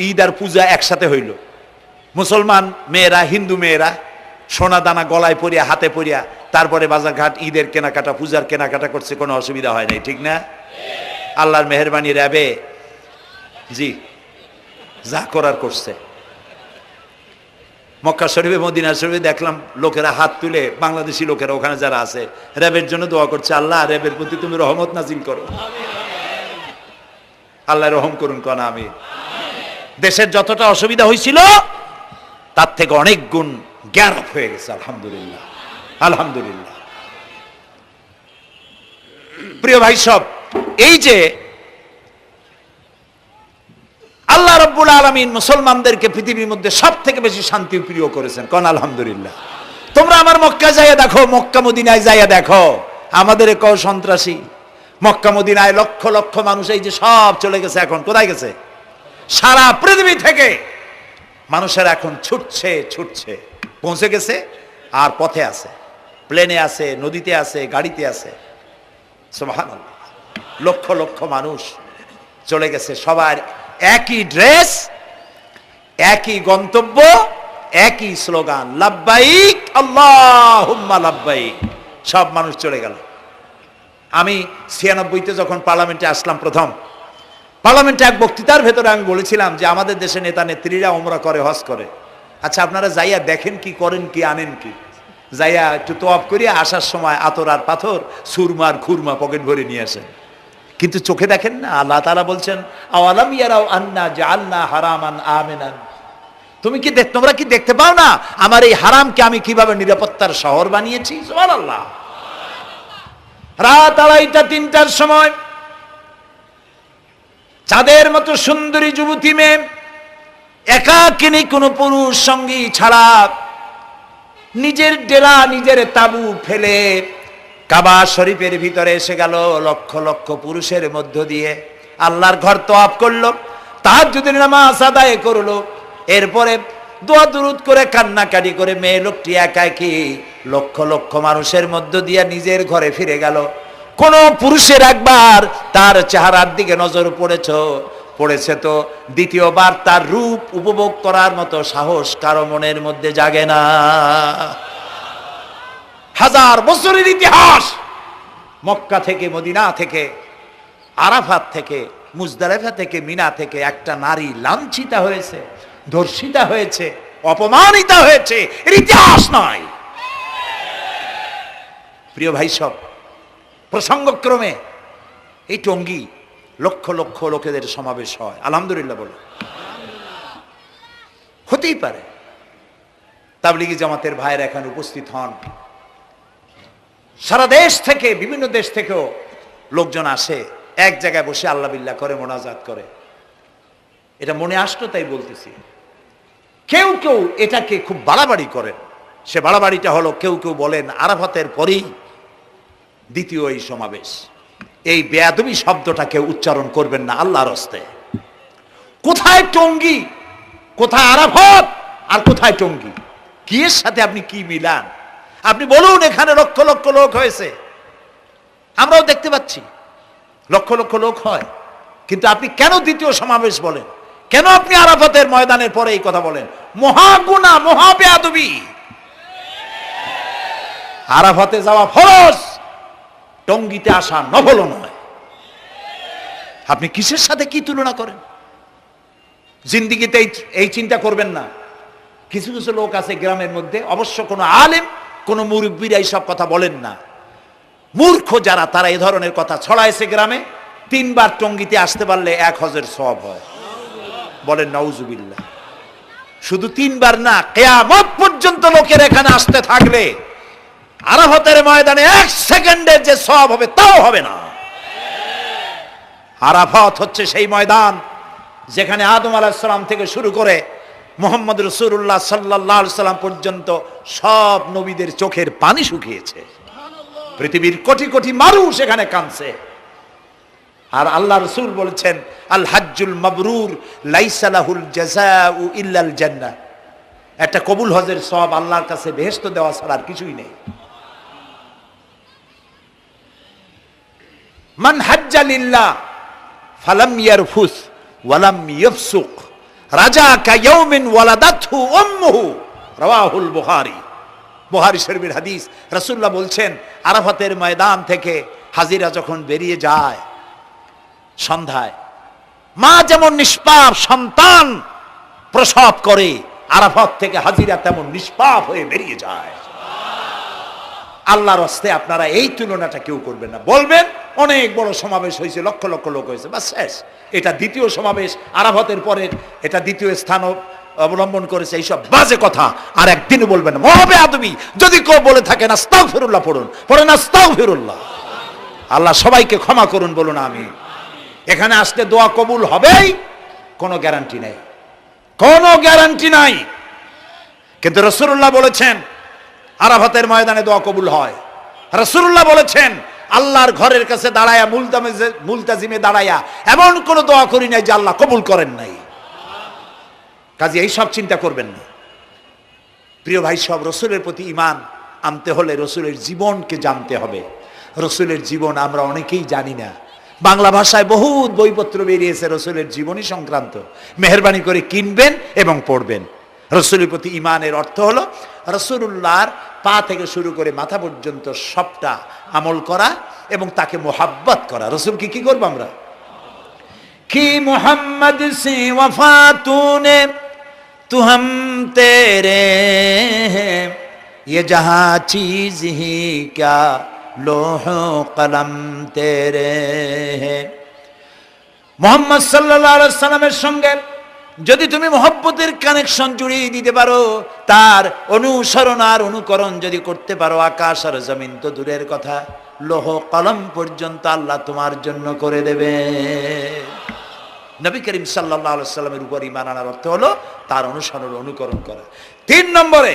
Speaker 1: ঈদ আর পূজা একসাথে হইল, মুসলমান মেয়েরা, হিন্দু মেয়েরা সোনা দানা গলায় পরিয়া, হাতে পরিয়া, তারপরে বাজারঘাট ঈদের কেনাকাটা, পূজার কেনাকাটা করছে, কোনো অসুবিধা হয় নাই, ঠিক না? আল্লাহর মেহেরবানি, র্যাবে জি যা করার করছে। মক্কা শরীফে, মদিনা শরীফে দেখলাম লোকেরা হাত তুলে, বাংলাদেশি লোকেরা ওখানে যারা আছে, র্যাবের জন্য দোয়া করছে, আল্লাহ র্যাবের প্রতি তুমি রহমত নাজিল করো, আল্লাহ রহম করুন কোন আমি। দেশের যতটা অসুবিধা হয়েছিল তার থেকে অনেক গুণ জ্ঞান হয়ে গেছে, আলহামদুলিল্লাহ, আলহামদুলিল্লাহ। প্রিয় ভাই সব, এই যে আল্লাহ রাব্বুল আলামিন মুসলমানদেরকে পৃথিবীর মধ্যে সব থেকে বেশি শান্তি প্রিয় করেছেন, কোন আলহামদুলিল্লাহ। তোমরা আমার মক্কা যাইয়া দেখো, মক্কা মদিনায় যাইয়া দেখো, আমাদের কেউ সন্ত্রাসী? মক্কা মদিনায় লক্ষ লক্ষ মানুষ এই যে সব চলে গেছে, এখন কোথায় গেছে? সারা পৃথিবী থেকে মানুষের এখন ছুটছে ছুটছে, পৌঁছে গেছে, আর পথে আছে, প্লেনে আছে, নদীতে আছে, গাড়িতে আছে। সুবহানাল্লাহ, লক্ষ লক্ষ মানুষ চলে গেছে, সবার একই ড্রেস, একই গন্তব্য, একই স্লোগান, লাব্বাইক আল্লাহুম্মা লাব্বাইক। সব মানুষ চলে গেল। আমি 96-তে যখন পার্লামেন্টে আসলাম, প্রথম পার্লামেন্টে এক বক্তৃতার ভেতরে আমি বলেছিলাম যে আমাদের দেশে নেতা নেত্রীরা ওমরা করে, হজ করে। আচ্ছা, আপনারা যাইয়া দেখেন কি, করেন কি, আনেন কি? যাইয়া একটু তোয়াব করিয়া আসার সময় আতর আর পাথর, সুরমার খুরমা পকেট ভরে নিয়ে আসেন, কিন্তু চোখে দেখেন না। আল্লাহ তাআলা বলছেন, আওয়ালাম ইয়ারাউ আন্না জাআলনা হারামান আমিনান, তোমরা কি দেখতে পাও না আমার এই হারামকে আমি কিভাবে নিরাপত্তার শহর বানিয়েছি? সুবহানাল্লাহ। রাত 2:30 3টার সময় চাঁদের মতো সুন্দরী যুবতী মেয়ে, একাকিনী, কোনো পুরুষ সঙ্গী ছাড়া, নিজের ডেরা, নিজের তাবু ফেলে কাবা শরীফের ভিতরে এসে গেল, লক্ষ লক্ষ পুরুষের মধ্য দিয়ে আল্লাহর ঘর তওয়াফ করলো, তাহাজ্জুদের নামাজ আদায় করলো, এরপরে দোয়া দুরুদ করে, কান্নাকাটি করে, মেয়ে লোকটি একাকী লক্ষ লক্ষ মানুষের মধ্য দিয়ে নিজের ঘরে ফিরে গেল। কোন পুরুষের একবার তার চেহারার দিকে নজর পড়েছে তো দ্বিতীয়বার তার রূপ উপভোগ করার মতো সাহস কারো মনের মধ্যে জাগে না। হাজার বছরের ইতিহাস, মক্কা থেকে, মদিনা থেকে, আরাফাত থেকে, মুজদালিফা থেকে, মিনা থেকে একটা নারী লাঞ্ছিতা হয়েছে, ধর্ষিতা হয়েছে, অপমানিতা হয়েছে, এর ইতিহাস নয়। প্রিয় ভাই সব, প্রসঙ্গক্রমে এই টঙ্গী লক্ষ লক্ষ লোকেদের সমাবেশ হয়, আলহামদুলিল্লাহ বলে। হতেই পারে তাবলিগি জামাতের ভাইয়েরা এখানে উপস্থিত হন, সারা দেশ থেকে, বিভিন্ন দেশ থেকেও লোকজন আসে, এক জায়গায় বসে আল্লাহ বিল্লাহ করে, মোনাজাত করে। এটা মনে আসতো তাই বলতেছি। কেউ কেউ এটাকে খুব বাড়াবাড়ি করেন, সে বাড়াবাড়িটা হলো, কেউ কেউ বলেন আরাফাতের পরেই দ্বিতীয় এই সমাবেশ। এই বেয়াদবি শব্দটা কেউ উচ্চারণ করবেন না আল্লাহর হস্তে। কোথায় টঙ্গী, কোথায় আরাফাত, আর কোথায় টঙ্গী? কি এর সাথে আপনি কি মিলান? আপনি বলুন এখানে লক্ষ লক্ষ লোক হয়েছে, আমরাও দেখতে পাচ্ছি লক্ষ লক্ষ লোক হয়, কিন্তু আপনি কেন দ্বিতীয় সমাবেশ বলেন? কেন আপনি আরাফাতের ময়দানের পরে এই কথা বলেন? মহাগুনাহ, মহাবেয়াদবি। আরাফাতে যাওয়া ফরজ, টঙ্গীতে আসা নফল নয়। আপনি কিসের সাথে কি তুলনা করেন? জিন্দিগিতে এই চিন্তা করবেন না। কিছু কিছু লোক আছে গ্রামের মধ্যে, অবশ্য কোনো আলেম, কোনো মুরব্বীরা এইসব কথা বলেন না, মূর্খ যারা তারা এই ধরনের কথা ছড়াইছে গ্রামে। 3 বার টঙ্গীতে আসতে পারলে 1 হজের সওয়াব হয়। বলেন নাউজুবিল্লাহ। শুধু 3 বার না, কিয়ামত পর্যন্ত লোকের এখানে আসতে থাকলে আরাফাতের ময়দানে 1 সেকেন্ডের যে সওয়াব হবে তাও হবে না। আরাফাত হচ্ছে সেই ময়দান যেখানে আদম আলাইহিস সালাম থেকে শুরু করে মুহাম্মদ রাসূলুল্লাহ সাল্লাল্লাহু আলাইহি সাল্লাম পর্যন্ত সব নবীদের চোখের পানি শুকিয়েছে। পৃথিবীর কোটি কোটি মানুষ এখানে কাঁদছে। আর আল্লাহ রাসূল বলেছেন, আল হাজ্জুল মাবরুর লাইসা লাহুল জাযাউ ইল্লাল জান্নাহ। একটা কবুল হজের সওয়াব আল্লাহর কাছে বেহেশত দেওয়া ছাড়া আর কিছুই নেই। মান হাজ্জা লিল্লাহ ফালাম ইয়ারফুস ওয়ালাম ইয়াফসুক রাজাকা ইয়াউমিন ওয়ালাদাতহু উম্মুহু, রাওয়াহুল বুখারী। বুখারী শরীফের হাদিস। রাসূলুল্লাহ বলছেন, আরাফাতের ময়দান থেকে হাজিরা যখন বেরিয়ে যায় সন্ধ্যায়, মা যেমন নিষ্পাপ সন্তান প্রসব করে, আরাফাত থেকে হাজিরা তেমন নিষ্পাপ হয়ে বেরিয়ে যায়। আল্লাহর হস্তে আপনারা এই তুলনাটা কেউ করবেন না। বলবেন অনেক বড় সমাবেশ হয়েছে, লক্ষ লক্ষ লোক হয়েছে, বাস শেষ। এটা দ্বিতীয় সমাবেশ, আরাফাতের পরের এটা দ্বিতীয় স্থান অবলম্বন করেছে, এইসব বাজে কথা আর একদিনও বলবেন না। মহাবেয়াদবি যদি কেউ বলে থাকেন আস্তাগফিরুল্লাহ পড়েন আস্তাগফিরুল্লাহ। আল্লাহ সবাইকে ক্ষমা করুন, বলুন আমিন। এখানে আসলে দোয়া কবুল হবেই, কোনো গ্যারান্টি নেই, কোনো গ্যারান্টি নাই। কিন্তু রাসূলুল্লাহ বলেছেন আরাফাতের ময়দানে দোয়া কবুল হয়। রাসূলুল্লাহ বলেছেন আল্লাহর ঘরের কাছে দাঁড়ায়া মুলতাজিমে দাঁড়ায়া এমন কোন দোয়া করি নাই যে আল্লাহ কবুল করেন নাই। কাজে এই সব চিন্তা করবেন না। প্রিয় ভাই সব, রসুলের প্রতি ঈমান আনতে হলে রসুলের জীবনকে জানতে হবে। রসুলের জীবন আমরা অনেকেই জানি না। বাংলা ভাষায় বহুত বইপত্র বেরিয়েছে রসুলের জীবনী সংক্রান্ত, মেহেরবানি করে কিনবেন এবং পড়বেন। রসুলের প্রতি ঈমানের অর্থ হলো রসুলুল্লাহর পা থেকে শুরু করে মাথা পর্যন্ত সবটা আমল করা এবং তাকে মোহাব্বত করা। রসুলকে কি করবো আমরা? কি মোহাম্মদ সে ওয়াফা তূনে তু হাম তেরে ये जहां चीज ही क्या लोह कलम तेरे हैं। মুহাম্মদ সাল্লাল্লাহু আলাইহি সাল্লামের সঙ্গে যদি তুমি মহব্বতের কানেকশন জুড়িয়ে দিতে পারো, তার অনুসরণ আর অনুকরণ যদি করতে পারো, আকাশ আর জমিন তো দূরের কথা, লোহ কলম পর্যন্ত আল্লাহ তোমার জন্য করে দেবে। নবী করিম সাল্লাল্লাহু আলাইহি সাল্লামের উপর ঈমান আনার অর্থ হলো তার অনুসরণ অনুকরণ করা। 3 নম্বরে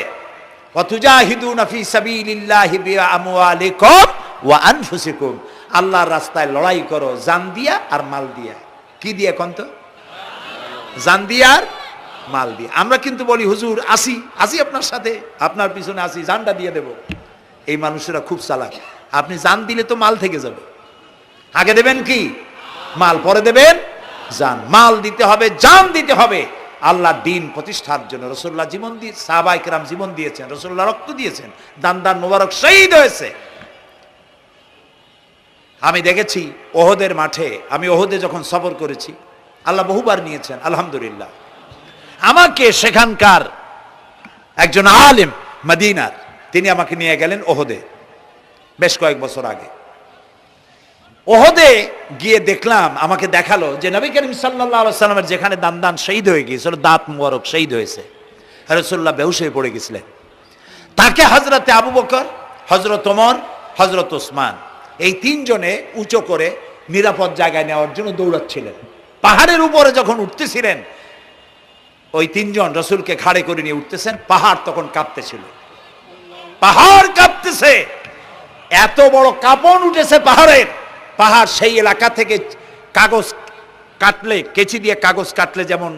Speaker 1: ওয়াতুজাহিদুনা ফি সাবিলিল্লাহি বিআমওয়ালিকুম ওয়া আনফুসিকুম, আল্লাহর রাস্তায় লড়াই করো জান দিয়া আর মাল দিয়া। কি দিয়া কোন তো? জান দিয়া আর মাল দিয়া। আমরা কিন্তু বলি হুজুর আসি আপনার সাথে, আপনার পিছনে আসি, জানটা দিয়ে দেব। এই মানুষেরা খুব চালাক। আপনি জান দিলে তো মাল থেকে যাবে। আগে দেবেন কি? মাল, পরে দেবেন জান। মাল দিতে হবে, জান দিতে হবে আল্লাহর দ্বীন প্রতিষ্ঠার জন্য। রাসূলুল্লাহ জীবন দিয়ে, সাহাবায়ে কেরাম জীবন দিয়েছেন, রাসূলুল্লাহ রক্ত দিয়েছেন, দান মোবারক শহীদ হয়েছে। আমি দেখেছি ওহদের মাঠে, আমি ওহদে যখন সফর করেছি, আল্লাহ বহুবার নিয়েছেন আলহামদুলিল্লাহ। আমাকে সেখানকার একজন আলেম মদিনার, তিনি আমাকে নিয়ে গেলেন ওহদে বেশ কয়েক বছর আগে। ওহদে গিয়ে দেখলাম, আমাকে দেখালো যে নবী করিম সাল্লাল্লাহু আলাইহি সাল্লামের যেখানে দান শহীদ হয়ে গিয়েছিল, দাঁত মুবারক শহীদ হয়েছে, রাসূলুল্লাহ বেহুশ হয়ে পড়ে গেছিলেন। তাকে হযরতে আবু বকর, হযরত ওমর, হযরত ওসমান এই 3 জনে উঁচু করে নিরাপদ জায়গায় নেওয়ার জন্য দৌড়াচ্ছিলেন। পাহাড়ের উপরে যখন উঠতেছিলেন, ওই 3 জন রাসূলকে ঘাড়ে করে নিয়ে উঠতেছেন। পাহাড় তখন কাঁপতেছিল। পাহাড় কাঁপতেছে, এত বড় কাঁপন উঠেছে পাহাড়ের। পাহাড় সেই এলাকা থেকে কাগজ কাটলে, কেচি দিয়ে কাগজ কাটলে যেমন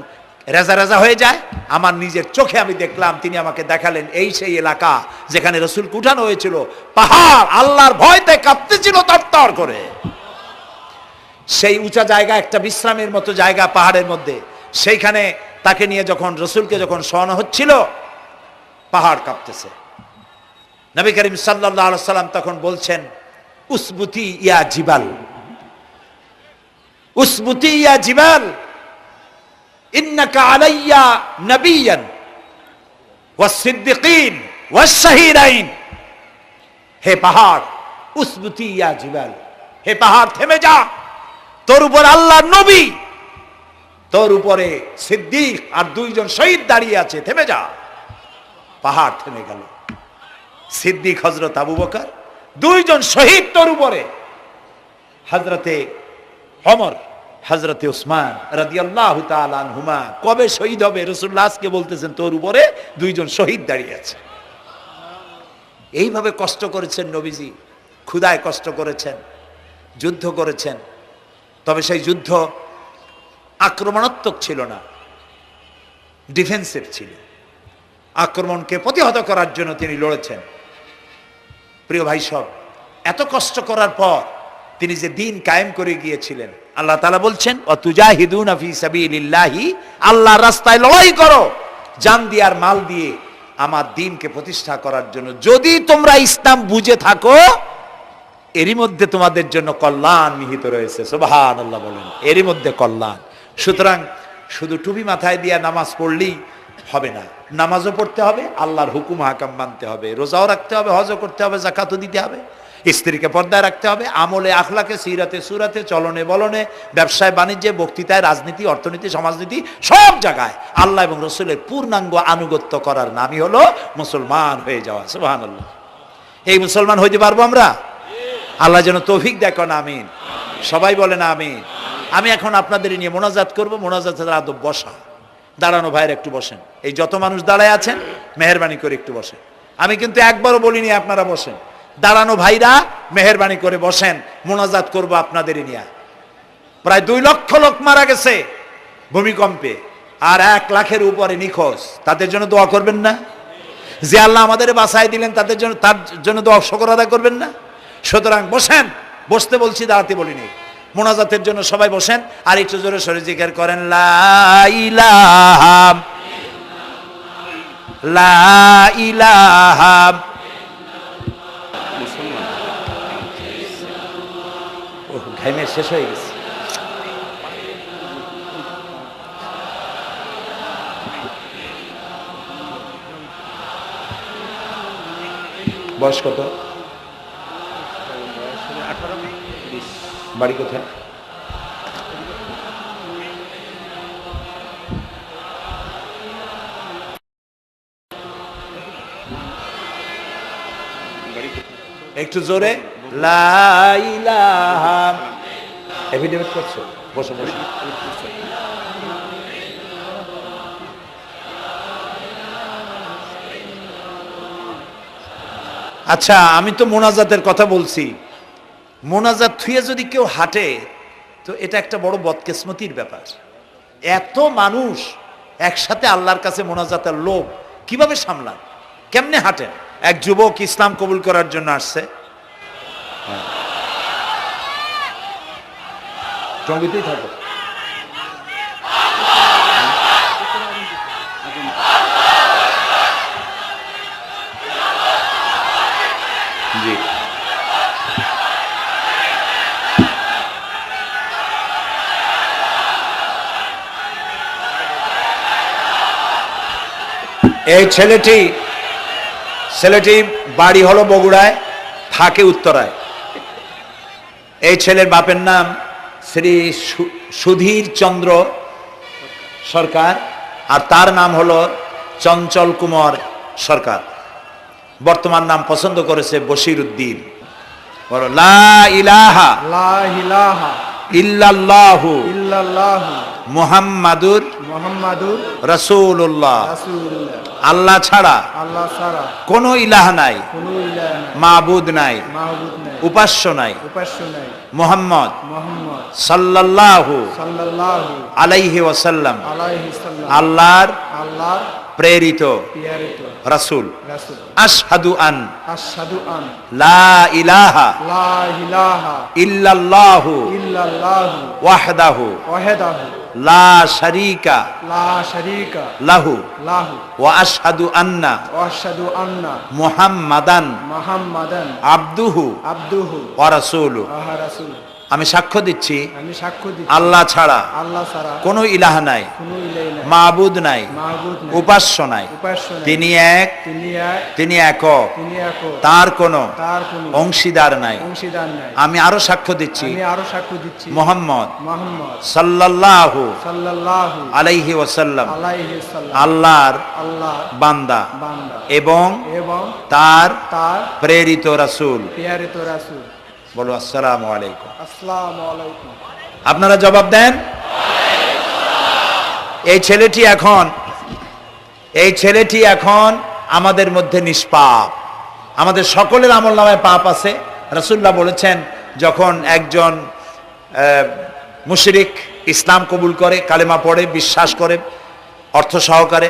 Speaker 1: রেজা রেজা হয়ে যায়, আমার নিজের চোখে আমি দেখলাম। তিনি আমাকে দেখালেন এই সেই এলাকা যেখানে রসুলকে উঠানো হয়েছিল। পাহাড় আল্লাহর ভয়তে কাঁপতেছিল তরতর করে। সেই উঁচা জায়গা, একটা বিশ্রামের মতো জায়গা পাহাড়ের মধ্যে, সেইখানে তাকে নিয়ে যখন রসুলকে যখন শোয়ানো হচ্ছিল, পাহাড় কাঁপতেছে। নবী করিম সাল্লাল্লাহু আলাইহি সাল্লাম তখন বলছেন, উসবুতি ইয়া জিবাল, উসবুতি ইয়া জিবাল, ইন্নাকা আলাইয়া নবিয়ান ওয়াস সিদ্দিকিন ওয়াস শাহীদাইন। হে পাহাড়, উসবুতি ইয়া জিবাল, হে পাহাড় থেমে যা, তোর উপর আল্লাহর নবী, তোর উপরে সিদ্দিক আর দুইজন শহীদ দাঁড়িয়ে আছে, থেমে যা। পাহাড় থেমে গেল। সিদ্দিক হযরত আবু বকর, দুইজন শহীদ তোর উপরে, হযরতে ওমর, হযরতে উসমান রাদিয়াল্লাহু তাআলা আনহুমা। কবে শহীদ হবে রাসূলুল্লাহ আজকে বলতেছেন তোর উপরে দুইজন শহীদ দাঁড়িয়ে আছে। এইভাবে কষ্ট করেছেন নবীজি, ক্ষুধায় কষ্ট করেছেন, যুদ্ধ করেছেন। তবে সেই যুদ্ধ আক্রমণাত্মক ছিল না, ডিফেন্সিভ ছিল। আক্রমণকে প্রতিহত করার জন্য তিনি লড়েছেন। প্রিয় ভাই সব, এত কষ্ট করার পর তিনি যে দিন কায়েম করে গিয়েছিলেন, আল্লাহ তাআলা বলছেন ওয়াতুজাহিদুনা ফি সাবিলিল্লাহি, আল্লাহর রাস্তায় লড়াই করো জান দিয়ে আর মাল দিয়ে আমার দ্বীনকে প্রতিষ্ঠা করার জন্য। যদি তোমরা ইসলাম বুঝে থাকো, এরই মধ্যে তোমাদের জন্য কল্যাণ নিহিত রয়েছে। সুবহানাল্লাহ বলেন, এরই মধ্যে কল্যাণ। সুতরাং শুধু টুপি মাথায় দিয়ে নামাজ পড়লেই হবে না, নামাজও পড়তে হবে, আল্লাহর হুকুম হাকাম মানতে হবে, রোজাও রাখতে হবে, হজও করতে হবে, যাকাতও দিতে হবে, স্ত্রীকে পর্দায় রাখতে হবে, আমলে আখলাকে, সিরাতে সুরাতে, চলনে বলনে, ব্যবসায় বাণিজ্যে, বক্তৃতায়, রাজনীতি, অর্থনীতি, সমাজনীতি, সব জায়গায় আল্লাহ এবং রসুলের পূর্ণাঙ্গ আনুগত্য করার নামই হলো মুসলমান হয়ে যাওয়া। সুবহানাল্লাহ। এই মুসলমান হইতে পারবো আমরা? আল্লাহ যেন তৌফিক দেখেন, আমিন। সবাই বলেন আমিন। আমি এখন আপনাদের নিয়ে মোনাজাত করব। মোনাজাতের আদব বসা, দাঁড়ানো ভাইয়ের একটু বসেন। এই যত মানুষ দাঁড়ায় আছেন মেহেরবানি করে একটু বসেন। আমি কিন্তু একবারও বলিনি আপনারা বসেন। দাঁড়ানো ভাইরা মেহেরবানি করে বসেন, মোনাজাত করব আপনাদেরই নিয়ে। প্রায় 2 লক্ষ লোক মারা গেছে ভূমিকম্পে, আর 1 লাখের উপরে নিখোঁজ। তাদের জন্য দোয়া করবেন না? যে আল্লাহ আমাদের বাঁচাই দিলেন তাদের জন্য, তার জন্য দোয়া শুকর আদায় করবেন না? সুতরাং বসেন, বসতে বলছি, দাঁড়াতে বলিনি। মোনাজাতের জন্য সবাই বসেন, আর একটু জোরে সরে জিকির করেন লা ইলাহা লা ইলাহা। ঘামে শেষ হয়ে গেছে। বয়স কত? বাড়ি কোথায়? একটু জোরে লা ইলাহা। এফিডেভিট করছো? বসো বসো। আচ্ছা, আমি তো মোনাজাতের কথা বলছি। মোনাজাত থুয়ে যদি কেউ হাঁটে তো এটা একটা বড় বদকিসমতির ব্যাপার। এত মানুষ একসাথে আল্লাহর কাছে মোনাজাতের লোক কিভাবে সামলান, কেমনে হাঁটেন? এক যুবক ইসলাম কবুল করার জন্য আসছে, টঙ্গিতেই থাকো। জি, এই ছেলেটি বাড়ি হলো বগুড়ায়, থাকে উত্তরায়। এই ছেলের বাপের নাম শ্রী সুধীর চন্দ্র সরকার, আর তার নাম হলো চঞ্চল কুমার সরকার। বর্তমান নাম পছন্দ করেছে বশির উদ্দিন। বলো লা ইলাহা ইল্লাল্লাহু
Speaker 2: ইল্লাল্লাহু
Speaker 1: মুহাম্মাদুর
Speaker 2: মুহাম্মাদুর
Speaker 1: রাসূলুল্লাহ।
Speaker 2: রাসূলুল্লাহ।
Speaker 1: আল্লাহ ছাড়া
Speaker 2: আল্লাহ ছাড়া
Speaker 1: কোনো ইলাহ নাই,
Speaker 2: কোনো ইলাহ নাই,
Speaker 1: মাবুদ নাই,
Speaker 2: মাহবুব নাই,
Speaker 1: উপাস্য নাই।
Speaker 2: উপাস্য নাই।
Speaker 1: মুহাম্মদ
Speaker 2: মুহাম্মদ
Speaker 1: সাল্লাল্লাহু
Speaker 2: সাল্লাল্লাহু
Speaker 1: আলাইহি ওয়াসাল্লাম
Speaker 2: আলাইহি সাল্লাম
Speaker 1: আল্লাহর
Speaker 2: আল্লাহর
Speaker 1: প্রেরিত
Speaker 2: প্রিয়ারিত
Speaker 1: রাসূল।
Speaker 2: রাসূল।
Speaker 1: আশহাদু আন
Speaker 2: আশহাদু আন
Speaker 1: লা ইলাহা
Speaker 2: লা ইলাহা
Speaker 1: ইল্লাল্লাহু
Speaker 2: ইল্লাল্লাহু
Speaker 1: ওয়াহদাহু
Speaker 2: ওয়াহদাহু
Speaker 1: লা শারীকা
Speaker 2: লা শারীকা
Speaker 1: লাহু
Speaker 2: লাহু
Speaker 1: ওয়া আশহাদু আন্না
Speaker 2: ওয়া আশহাদু আন্না
Speaker 1: মুহাম্মাদান
Speaker 2: মুহাম্মাদান
Speaker 1: আবদুহু
Speaker 2: আবদুহু
Speaker 1: ওয়া রাসূলুহু।
Speaker 2: ওয়া রাসূলুহু।
Speaker 1: আমি সাক্ষ্য দিচ্ছি
Speaker 2: আমি সাক্ষ্য দিচ্ছি
Speaker 1: আল্লাহ ছাড়া
Speaker 2: আল্লাহ ছাড়া
Speaker 1: কোনো ইলাহ নাই,
Speaker 2: কোনো ইলাহ নাই,
Speaker 1: মাবুদ নাই,
Speaker 2: মাহবুব নাই,
Speaker 1: উপাস্য নাই।
Speaker 2: উপাস্য নাই।
Speaker 1: তিনি এক,
Speaker 2: তিনি এক,
Speaker 1: তিনি একক,
Speaker 2: তিনি একক,
Speaker 1: তার কোনো
Speaker 2: তার কোনো
Speaker 1: অংশীদার নাই।
Speaker 2: অংশীদার নাই।
Speaker 1: আমি আরো সাক্ষ্য দিচ্ছি
Speaker 2: আমি আরো সাক্ষ্য দিচ্ছি
Speaker 1: মুহাম্মদ
Speaker 2: মুহাম্মদ
Speaker 1: সাল্লাল্লাহু
Speaker 2: সাল্লাল্লাহু
Speaker 1: আলাইহি ওয়াসাল্লাম
Speaker 2: আলাইহি সাল্লাম
Speaker 1: আল্লাহর
Speaker 2: আল্লাহর
Speaker 1: বান্দা
Speaker 2: বান্দা
Speaker 1: এবং
Speaker 2: এবং
Speaker 1: তার
Speaker 2: তার
Speaker 1: প্রেরিত রাসূল।
Speaker 2: প্রিয়ারিত রাসূল।
Speaker 1: বলো আসসালামু আলাইকুম।
Speaker 2: আসসালামু আলাইকুম।
Speaker 1: আপনারা জবাব দেন। এই ছেলেটি এখন আমাদের মধ্যে নিষ্পাপ। আমাদের সকলের আমলনামায় পাপ আছে। রাসূলুল্লাহ বলেছেন, যখন একজন মুশরিক ইসলাম কবুল করে, কালেমা পড়ে, বিশ্বাস করে, অর্থ সহকারে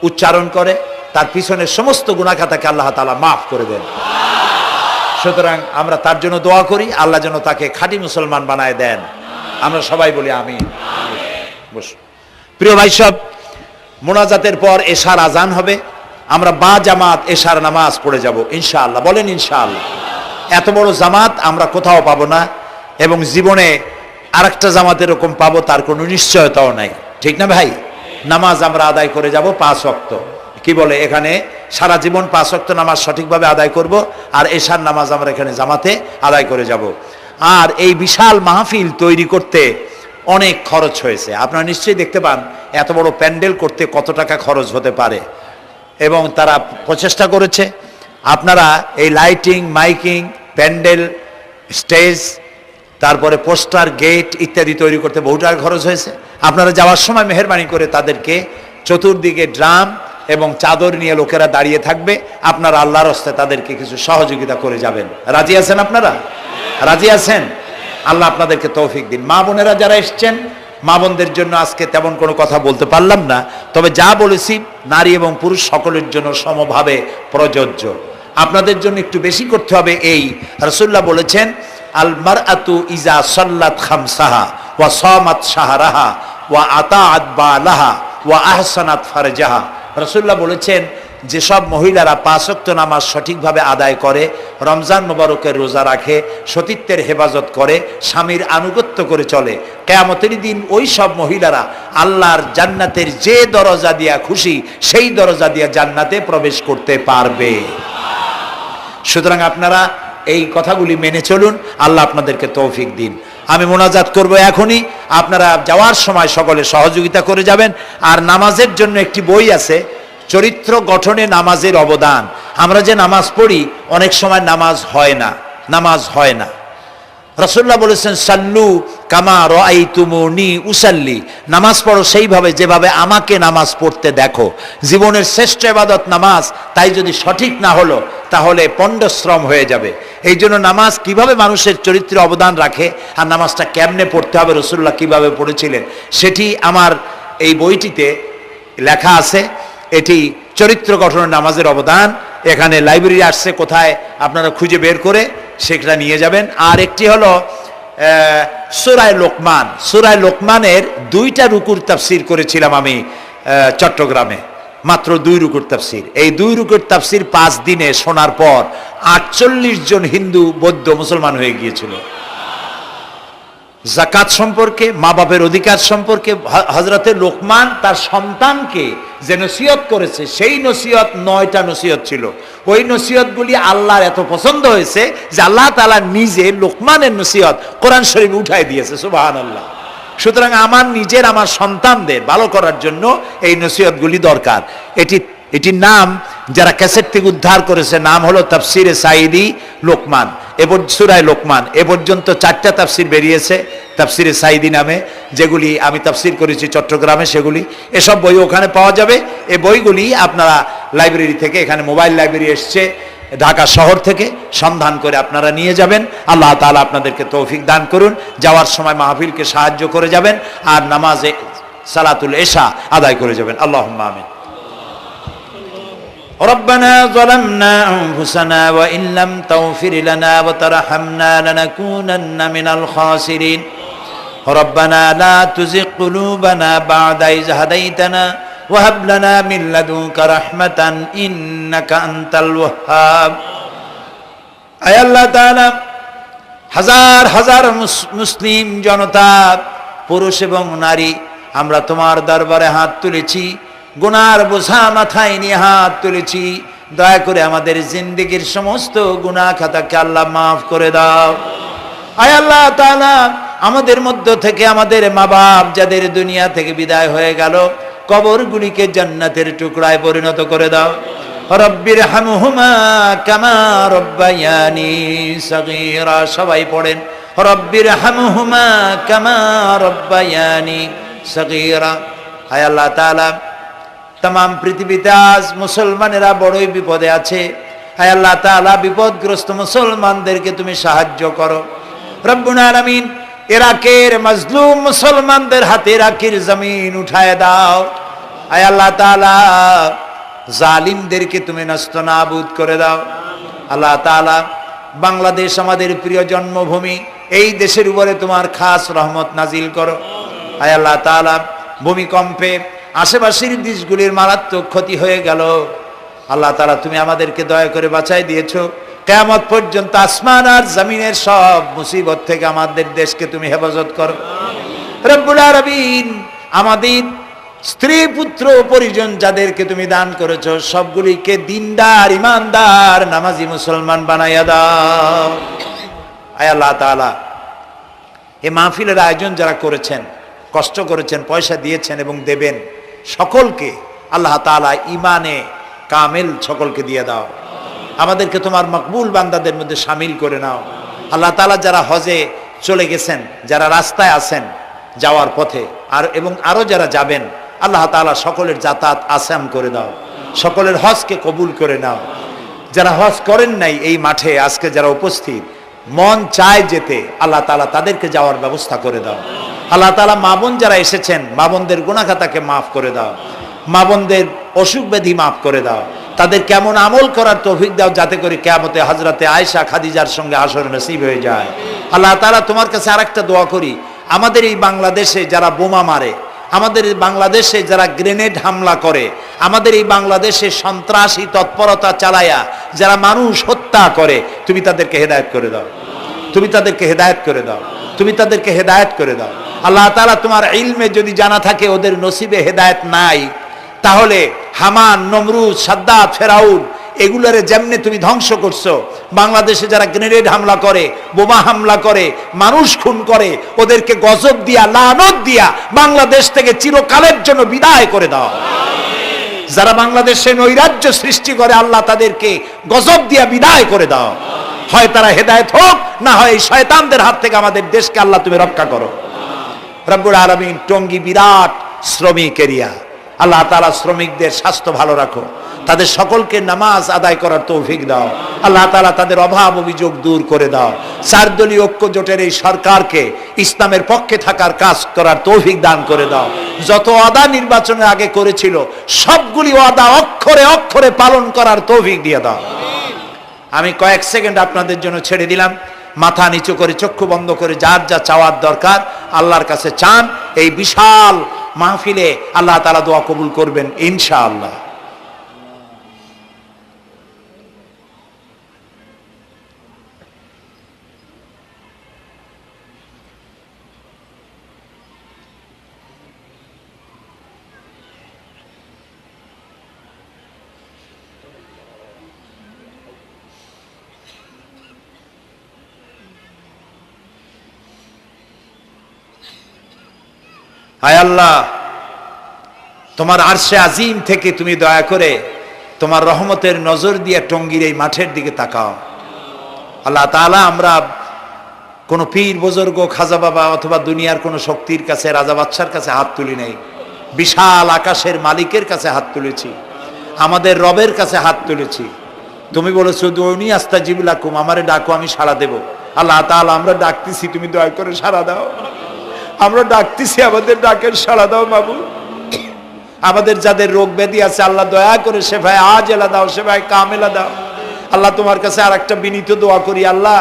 Speaker 1: উচ্চারণ করে, তার পিছনের সমস্ত গুনাহ খাতাকে আল্লাহ তাআলা মাফ করে দেন। সুতরাং আমরা তার জন্য দোয়া করি, আল্লাহ যেন তাকে খাঁটি মুসলমান বানায় দেন। আমরা সবাই বলি আমিন। বসুন। প্রিয় ভাই সব, মোনাজাতের পর এশার আজান হবে। আমরা বা জামাত এশার নামাজ পড়ে যাব ইনশাআল্লাহ। বলেন ইনশাআল্লাহ। এত বড় জামাত আমরা কোথাও পাবো না, এবং জীবনে আরেকটা জামাত এরকম পাবো তার কোনো নিশ্চয়তাও নাই। ঠিক না ভাই? নামাজ আমরা আদায় করে যাব 5 ওয়াক্ত। কি বলে, এখানে সারা জীবন 5 ওয়াক্ত নামাজ সঠিকভাবে আদায় করব, আর এশার নামাজ আমরা এখানে জামাতে আদায় করে যাব। আর এই বিশাল মাহফিল তৈরি করতে অনেক খরচ হয়েছে। আপনারা নিশ্চয়ই দেখতে পান এত বড় প্যান্ডেল করতে কত টাকা খরচ হতে পারে, এবং তারা প্রচেষ্টা করেছে। আপনারা এই লাইটিং, মাইকিং, প্যান্ডেল, স্টেজ, তারপরে পোস্টার, গেট ইত্যাদি তৈরি করতে বহু টাকা খরচ হয়েছে। আপনারা যাওয়ার সময় মেহেরবানি করে তাদেরকে চতুর্দিকে ড্রাম এবং চাদর নিয়ে লোকেরা দাঁড়িয়ে থাকবে, আপনারা আল্লাহর হস্তে তাদেরকে কিছু সহযোগিতা করে যাবেন। রাজি আছেন আপনারা? রাজি আছেন? আল্লাহ আপনাদেরকে তৌফিক দিন। মা বোনেরা যারা এসছেন, মা বোনদের জন্য আজকে তেমন কোনো কথা বলতে পারলাম না, তবে যা বলেছি নারী এবং পুরুষ সকলের জন্য সমভাবে প্রযোজ্য। আপনাদের জন্য একটু বেশি করতে হবে। এই রাসূলুল্লাহ বলেছেন, আল মারআতু ইজা সাল্লাত খামসাহা ওয়া সামাত শাহরাহা ওয়া আতাআত বালাহা ওয়া আহসানাত ফারজাহা। রাসূলুল্লাহ বলেছেন, যেসব মহিলারা 5 ওয়াক্ত নামাজ সঠিকভাবে আদায় করে, রমজান মোবারকের রোজা রাখে, সতীত্বের হেফাজত করে, স্বামীর আনুগত্য করে চলে, কিয়ামতের দিন ওই সব মহিলারা আল্লাহর জান্নাতের যে দরজা দিয়া খুশি সেই দরজা দিয়া জান্নাতে প্রবেশ করতে পারবে। সুতরাং আপনারা এই কথাগুলি মেনে চলুন, আল্লাহ আপনাদেরকে তৌফিক দিন। আমি মোনাজাত করব এখনই, আপনারা যাওয়ার সময় সকলে সহযোগিতা করে যাবেন। আর নামাজের জন্য একটি বই আছে, চরিত্র গঠনে নামাজের অবদান। আমরা যে নামাজ পড়ি অনেক সময় নামাজ হয় না। রাসূলুল্লাহ বলেছেন, সাল্লু কামা রাআইতুমুনি উসাল্লি। নামাজ পড়ো সেইভাবে যেভাবে আমাকে নামাজ পড়তে দেখো। জীবনের শ্রেষ্ঠ ইবাদত নামাজ, তাই যদি সঠিক না হলো তাহলে পণ্ডশ্রম হয়ে যাবে। এই জন্য নামাজ কিভাবে মানুষের চরিত্রে অবদান রাখে, আর নামাজটা কেমনে পড়তে হবে, রাসূলুল্লাহ কিভাবে পড়েছিলেন, সেটি আমার এই বইটিতে লেখা আছে। এটি চরিত্র গঠনের নামাজের অবদান। এখানে লাইব্রেরি আসছে, কোথায় আপনারা খুঁজে বের করে সেটা নিয়ে যাবেন। আর একটি হলো সূরায়ে লোকমান। সূরায়ে লোকমানের 2টা রুকুর তাফসীর করেছিলাম আমি চট্টগ্রামে, মাত্র 2 রুকুর তাফসীর। এই 2 রুকুর তাফসীর 5 দিনে শোনার পর 48 জন হিন্দু, বৌদ্ধ, মুসলমান হয়ে গিয়েছিল। যাকাত সম্পর্কে, মা বাপের অধিকার সম্পর্কে হযরতে লোকমান তার সন্তানকে যে নসিহত করেছে, সেই নসিহত 9টা নসিহত ছিল। ওই নসিহতগুলি আল্লাহর এত পছন্দ হয়েছে যে আল্লাহ তাআলা নিজে লোকমানের নসিহত কোরআন শরীফে উঠাই দিয়েছে। সুবহানাল্লাহ। সুতরাং আমার সন্তানদের ভালো করার জন্য এই নসিহতগুলি দরকার। এটি এটির নাম যারা ক্যাসেট থেকে উদ্ধার করেছে নাম হলো তাফসিরে সাইদি লোকমান, এবার সূরায়ে লোকমান। এ পর্যন্ত 4টা তাফসির বেরিয়েছে তাফসিরে সাইদি নামে, যেগুলি আমি তাফসির করেছি চট্টগ্রামে, সেগুলি এসব বই ওখানে পাওয়া যাবে। এই বইগুলি আপনারা লাইব্রেরি থেকে, এখানে মোবাইল লাইব্রেরি এসছে ঢাকা শহর থেকে, সন্ধান করে আপনারা নিয়ে যাবেন। আল্লাহ তাআলা আপনাদেরকে তৌফিক দান করুন। যাওয়ার সময় মাহফিলকে সাহায্য করে যাবেন, আর নামাজে সালাতুল এশা আদায় করে যাবেন। আল্লাহুম্মা আমিন। ربنا ظلمنا أنفسنا وإن لم تغفر لنا وترحمنا لنكونن من الخاسرين ربنا لا تزغ قلوبنا بعد إذ هديتنا وهب لنا من لدنك رحمة إنك أنت الوهاب أي الله تعالى হাজার হাজার মুসলিম জনতা পুরুষ এবং নারী আমরা তোমার দরবারে হাত তুলেছি, গুনার বোঝা মাথায় নিয়ে হাত তুলেছি। দয়া করে আমাদের জিন্দেগীর সমস্ত গুনাহ খাতাকে আল্লাহ মাফ করে দাও। আয় আল্লাহ তাআলা, আমাদের মধ্য থেকে আমাদের মা বাপ যাদের দুনিয়া থেকে বিদায় হয়ে গেল, কবরগুলিকে জান্নাতের টুকরায় পরিণত করে দাও। রব্বির হামহুমা কামা রব্বায়ানি সগীরা, সবাই পড়েন রব্বির হামহুমা কামা রব্বায়ানি সগীরা। আয় আল্লাহ তাআলা, तमाम পৃথিবীতে আজ মুসলমানেরা বড়ই বিপদে আছে। হায় আল্লাহ তাআলা, বিপদগ্রস্ত মুসলমানদেরকে তুমি সাহায্য করো রব্বুল আলামিন। ইরাকের মাজলুম মুসলমানদের হাতে ইরাকের জমিন উঠায় দাও। হায় আল্লাহ তাআলা, জালিমদেরকে তুমি নস্তনাবুদ করে দাও। আল্লাহ তাআলা, বাংলাদেশ আমাদের প্রিয় জন্মভূমি, এই দেশের উপরে তোমার খাস রহমত নাজিল করো। হায় আল্লাহ তাআলা, ভূমিকম্পে আশেপাশের দেশগুলির মারাত্মক ক্ষতি হয়ে গেল। আল্লাহ তাআলা, তুমি আমাদেরকে দয়া করে বাঁচাই দিয়েছো। কিয়ামত পর্যন্ত আসমান আর জমিনের সব মুসিবত থেকে আমাদের দেশকে তুমি হেফাজত করো রব্বুল আলামিন। আমাদের স্ত্রী পুত্র পরিজন যাদেরকে তুমি দান করেছো, সবগুলিকে দিনদার, ইমানদার, নামাজি মুসলমান বানাইয়া দাও। আয় আল্লাহ তাআলা, এই মাহফিলের আয়োজন যারা করেছেন, কষ্ট করেছেন, পয়সা দিয়েছেন এবং দেবেন, সকলকে আল্লাহ তাআলা ইমানে কামেল সকলকে দিয়ে দাও। আমাদেরকে তোমার মকবুল বান্দাদের মধ্যে শামিল করে নাও। আল্লাহ তাআলা, যারা হজে চলে গেছেন, যারা রাস্তায় আছেন যাওয়ার পথে, আর এবং আরো যারা যাবেন, আল্লাহ তাআলা সকলের যাতায়াত আসান করে দাও, সকলের হজকে কবুল করে নাও। যারা হজ করেন নাই, এই মাঠে আজকে যারা উপস্থিত, মন চায় যেতে, আল্লাহ তাআলা তাদেরকে যাওয়ার ব্যবস্থা করে দাও। আল্লাহ তাআলা, মা বোন যারা এসেছেন, মা বোনদের গুনাহ খাতাকে মাফ করে দাও, মা বোনদের অসুখ ব্যাধি মাফ করে দাও, তাদের কেমন আমল করার তৌফিক দাও, যাতে করে কিয়ামতে হযরতে আয়েশা খাদিজার সঙ্গে হাসর নসিব হয়ে যায়। আল্লাহ তাআলা, তোমার কাছে আরেকটা দোয়া করি, আমাদের এই বাংলাদেশে যারা বোমা মারে, আমাদের এই বাংলাদেশে যারা গ্রেনেড হামলা করে, আমাদের এই বাংলাদেশে সন্ত্রাসী তৎপরতা চালায়া যারা মানুষ হত্যা করে, তুমি তাদেরকে হেদায়েত করে দাও, তুমি তাদেরকে হেদায়েত করে দাও, তুমি তাদেরকে হেদায়েত করে দাও। আল্লাহ তাআলা, তোমার ইলমে যদি জানা থাকে ওদের নসিবে হেদায়েত নাই, তাহলে হামান, নমরুদ, সাদ্দাত, ফেরাউন এগুলারে যেমনে তুমি ধ্বংস করছো, বাংলাদেশে যারা গ্রেনেড হামলা করে, বোমা হামলা করে, মানুষ খুন করে, ওদেরকে গজব দিয়া, লানত দিয়া বাংলাদেশ থেকে চিরকালের জন্য বিদায় করে দাও। যারা বাংলাদেশে নৈরাজ্য সৃষ্টি করে, আল্লাহ তাদেরকে গজব দিয়া বিদায় করে দাও। হয় তারা হেদায়েত হোক, না হয় এই শয়তানদের হাত থেকে আমাদের দেশকে আল্লাহ তুমি রক্ষা করো রব্বুল আলামিন। টঙ্গী বিরাট শ্রমিক এরিয়া, আল্লাহ তাআলা শ্রমিকদের স্বাস্থ্য ভালো রাখো, তাদের সকলকে নামাজ আদায় করার তৌফিক দাও। আল্লাহ তাআলা, তাদের অভাব অভিযোগ দূর করে দাও। 4 দলীয় ঐক্য জোটের এই সরকারকে ইসলামের পক্ষে থাকার কাজ করার তৌফিক দান করে দাও। যত ওয়াদা নির্বাচনের আগে করেছিল, সবগুলি ওয়াদা অক্ষরে অক্ষরে পালন করার তৌফিক দিয়ে দাও। আমি কয়েক সেকেন্ড আপনাদের জন্য ছেড়ে দিলাম। মাথা নিচু করে, চক্ষু বন্ধ করে, যার যা চাওয়ার দরকার আল্লাহর কাছে চান। এই বিশাল মাহফিলে আল্লাহ তাআলা দোয়া কবুল করবেন ইনশাআল্লাহ। হায় আল্লাহ, তোমার আরশে আজিম থেকে তুমি দয়া করে তোমার রহমতের নজর দিয়ে টঙ্গীর এই মাঠের দিকে তাকাও আল্লাহ তাআলা। আমরা কোনো পীর বুজুর্গ খাজা বাবা অথবা দুনিয়ার কোনো শক্তির কাছে, রাজা বাদশার কাছে হাত তুলি নাই, বিশাল আকাশের মালিকের কাছে হাত তুলেছি, আমাদের রবের কাছে হাত তুলেছি। তুমি বলেছো দুনি আস্তাজিব লাকুম, আমারে ডাকো আমি সাড়া দেব। আল্লাহ তাআলা আমরা ডাকতেছি, তুমি দয়া করে সাড়া দাও। আমরা ডাকতেছি, আমাদের ডাকের সাড়া দাও মাবুদ। আমাদের যাদের রোগ ব্যাধি আছে আল্লাহ দয়া করে শেফায়ে আজেলা দাও, শেফায়ে কামেলা দাও। আল্লাহ তোমার কাছে আর একটা বিনীত দোয়া করি, আল্লাহ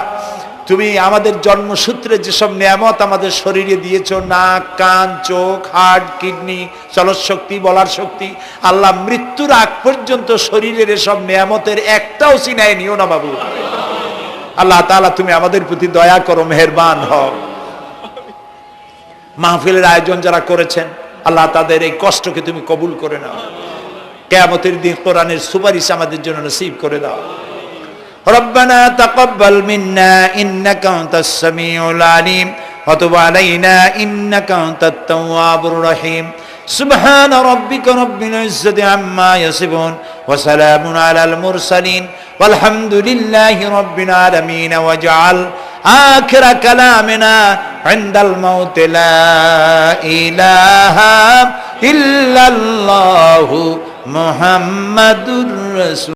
Speaker 1: তুমি আমাদের জন্মসূত্রে যেসব নিয়ামত আমাদের শরীরে দিয়েছো, নাক, কান, চোখ, হার্ট, কিডনি, চলৎ শক্তি, বলার শক্তি, আল্লাহ মৃত্যুর আগ পর্যন্ত শরীরের এসব নিয়ামতের একটাও ছিনায় নিও না বাবু। আল্লাহ তাআলা তুমি আমাদের প্রতি দয়া করো, মেহেরবান হও। মাহফিলের আয়োজন যারা করেছেন আল্লাহ তাদের এই কষ্টকে তুমি কবুল করে নাও। কিয়ামতের দিন কোরআনের সুপারিশ আমাদের জন্য নসিব করে দাও। ربنا تقبل منا إنك أنت السميع العليم وتب علينا إنك أنت التواب الرحيم سبحان ربك رب العزة عما يصفون وسلام على المرسلين والحمد لله رب العالمين واجعل آخر كلامنا عند الموت لا إله إلا الله محمد رسول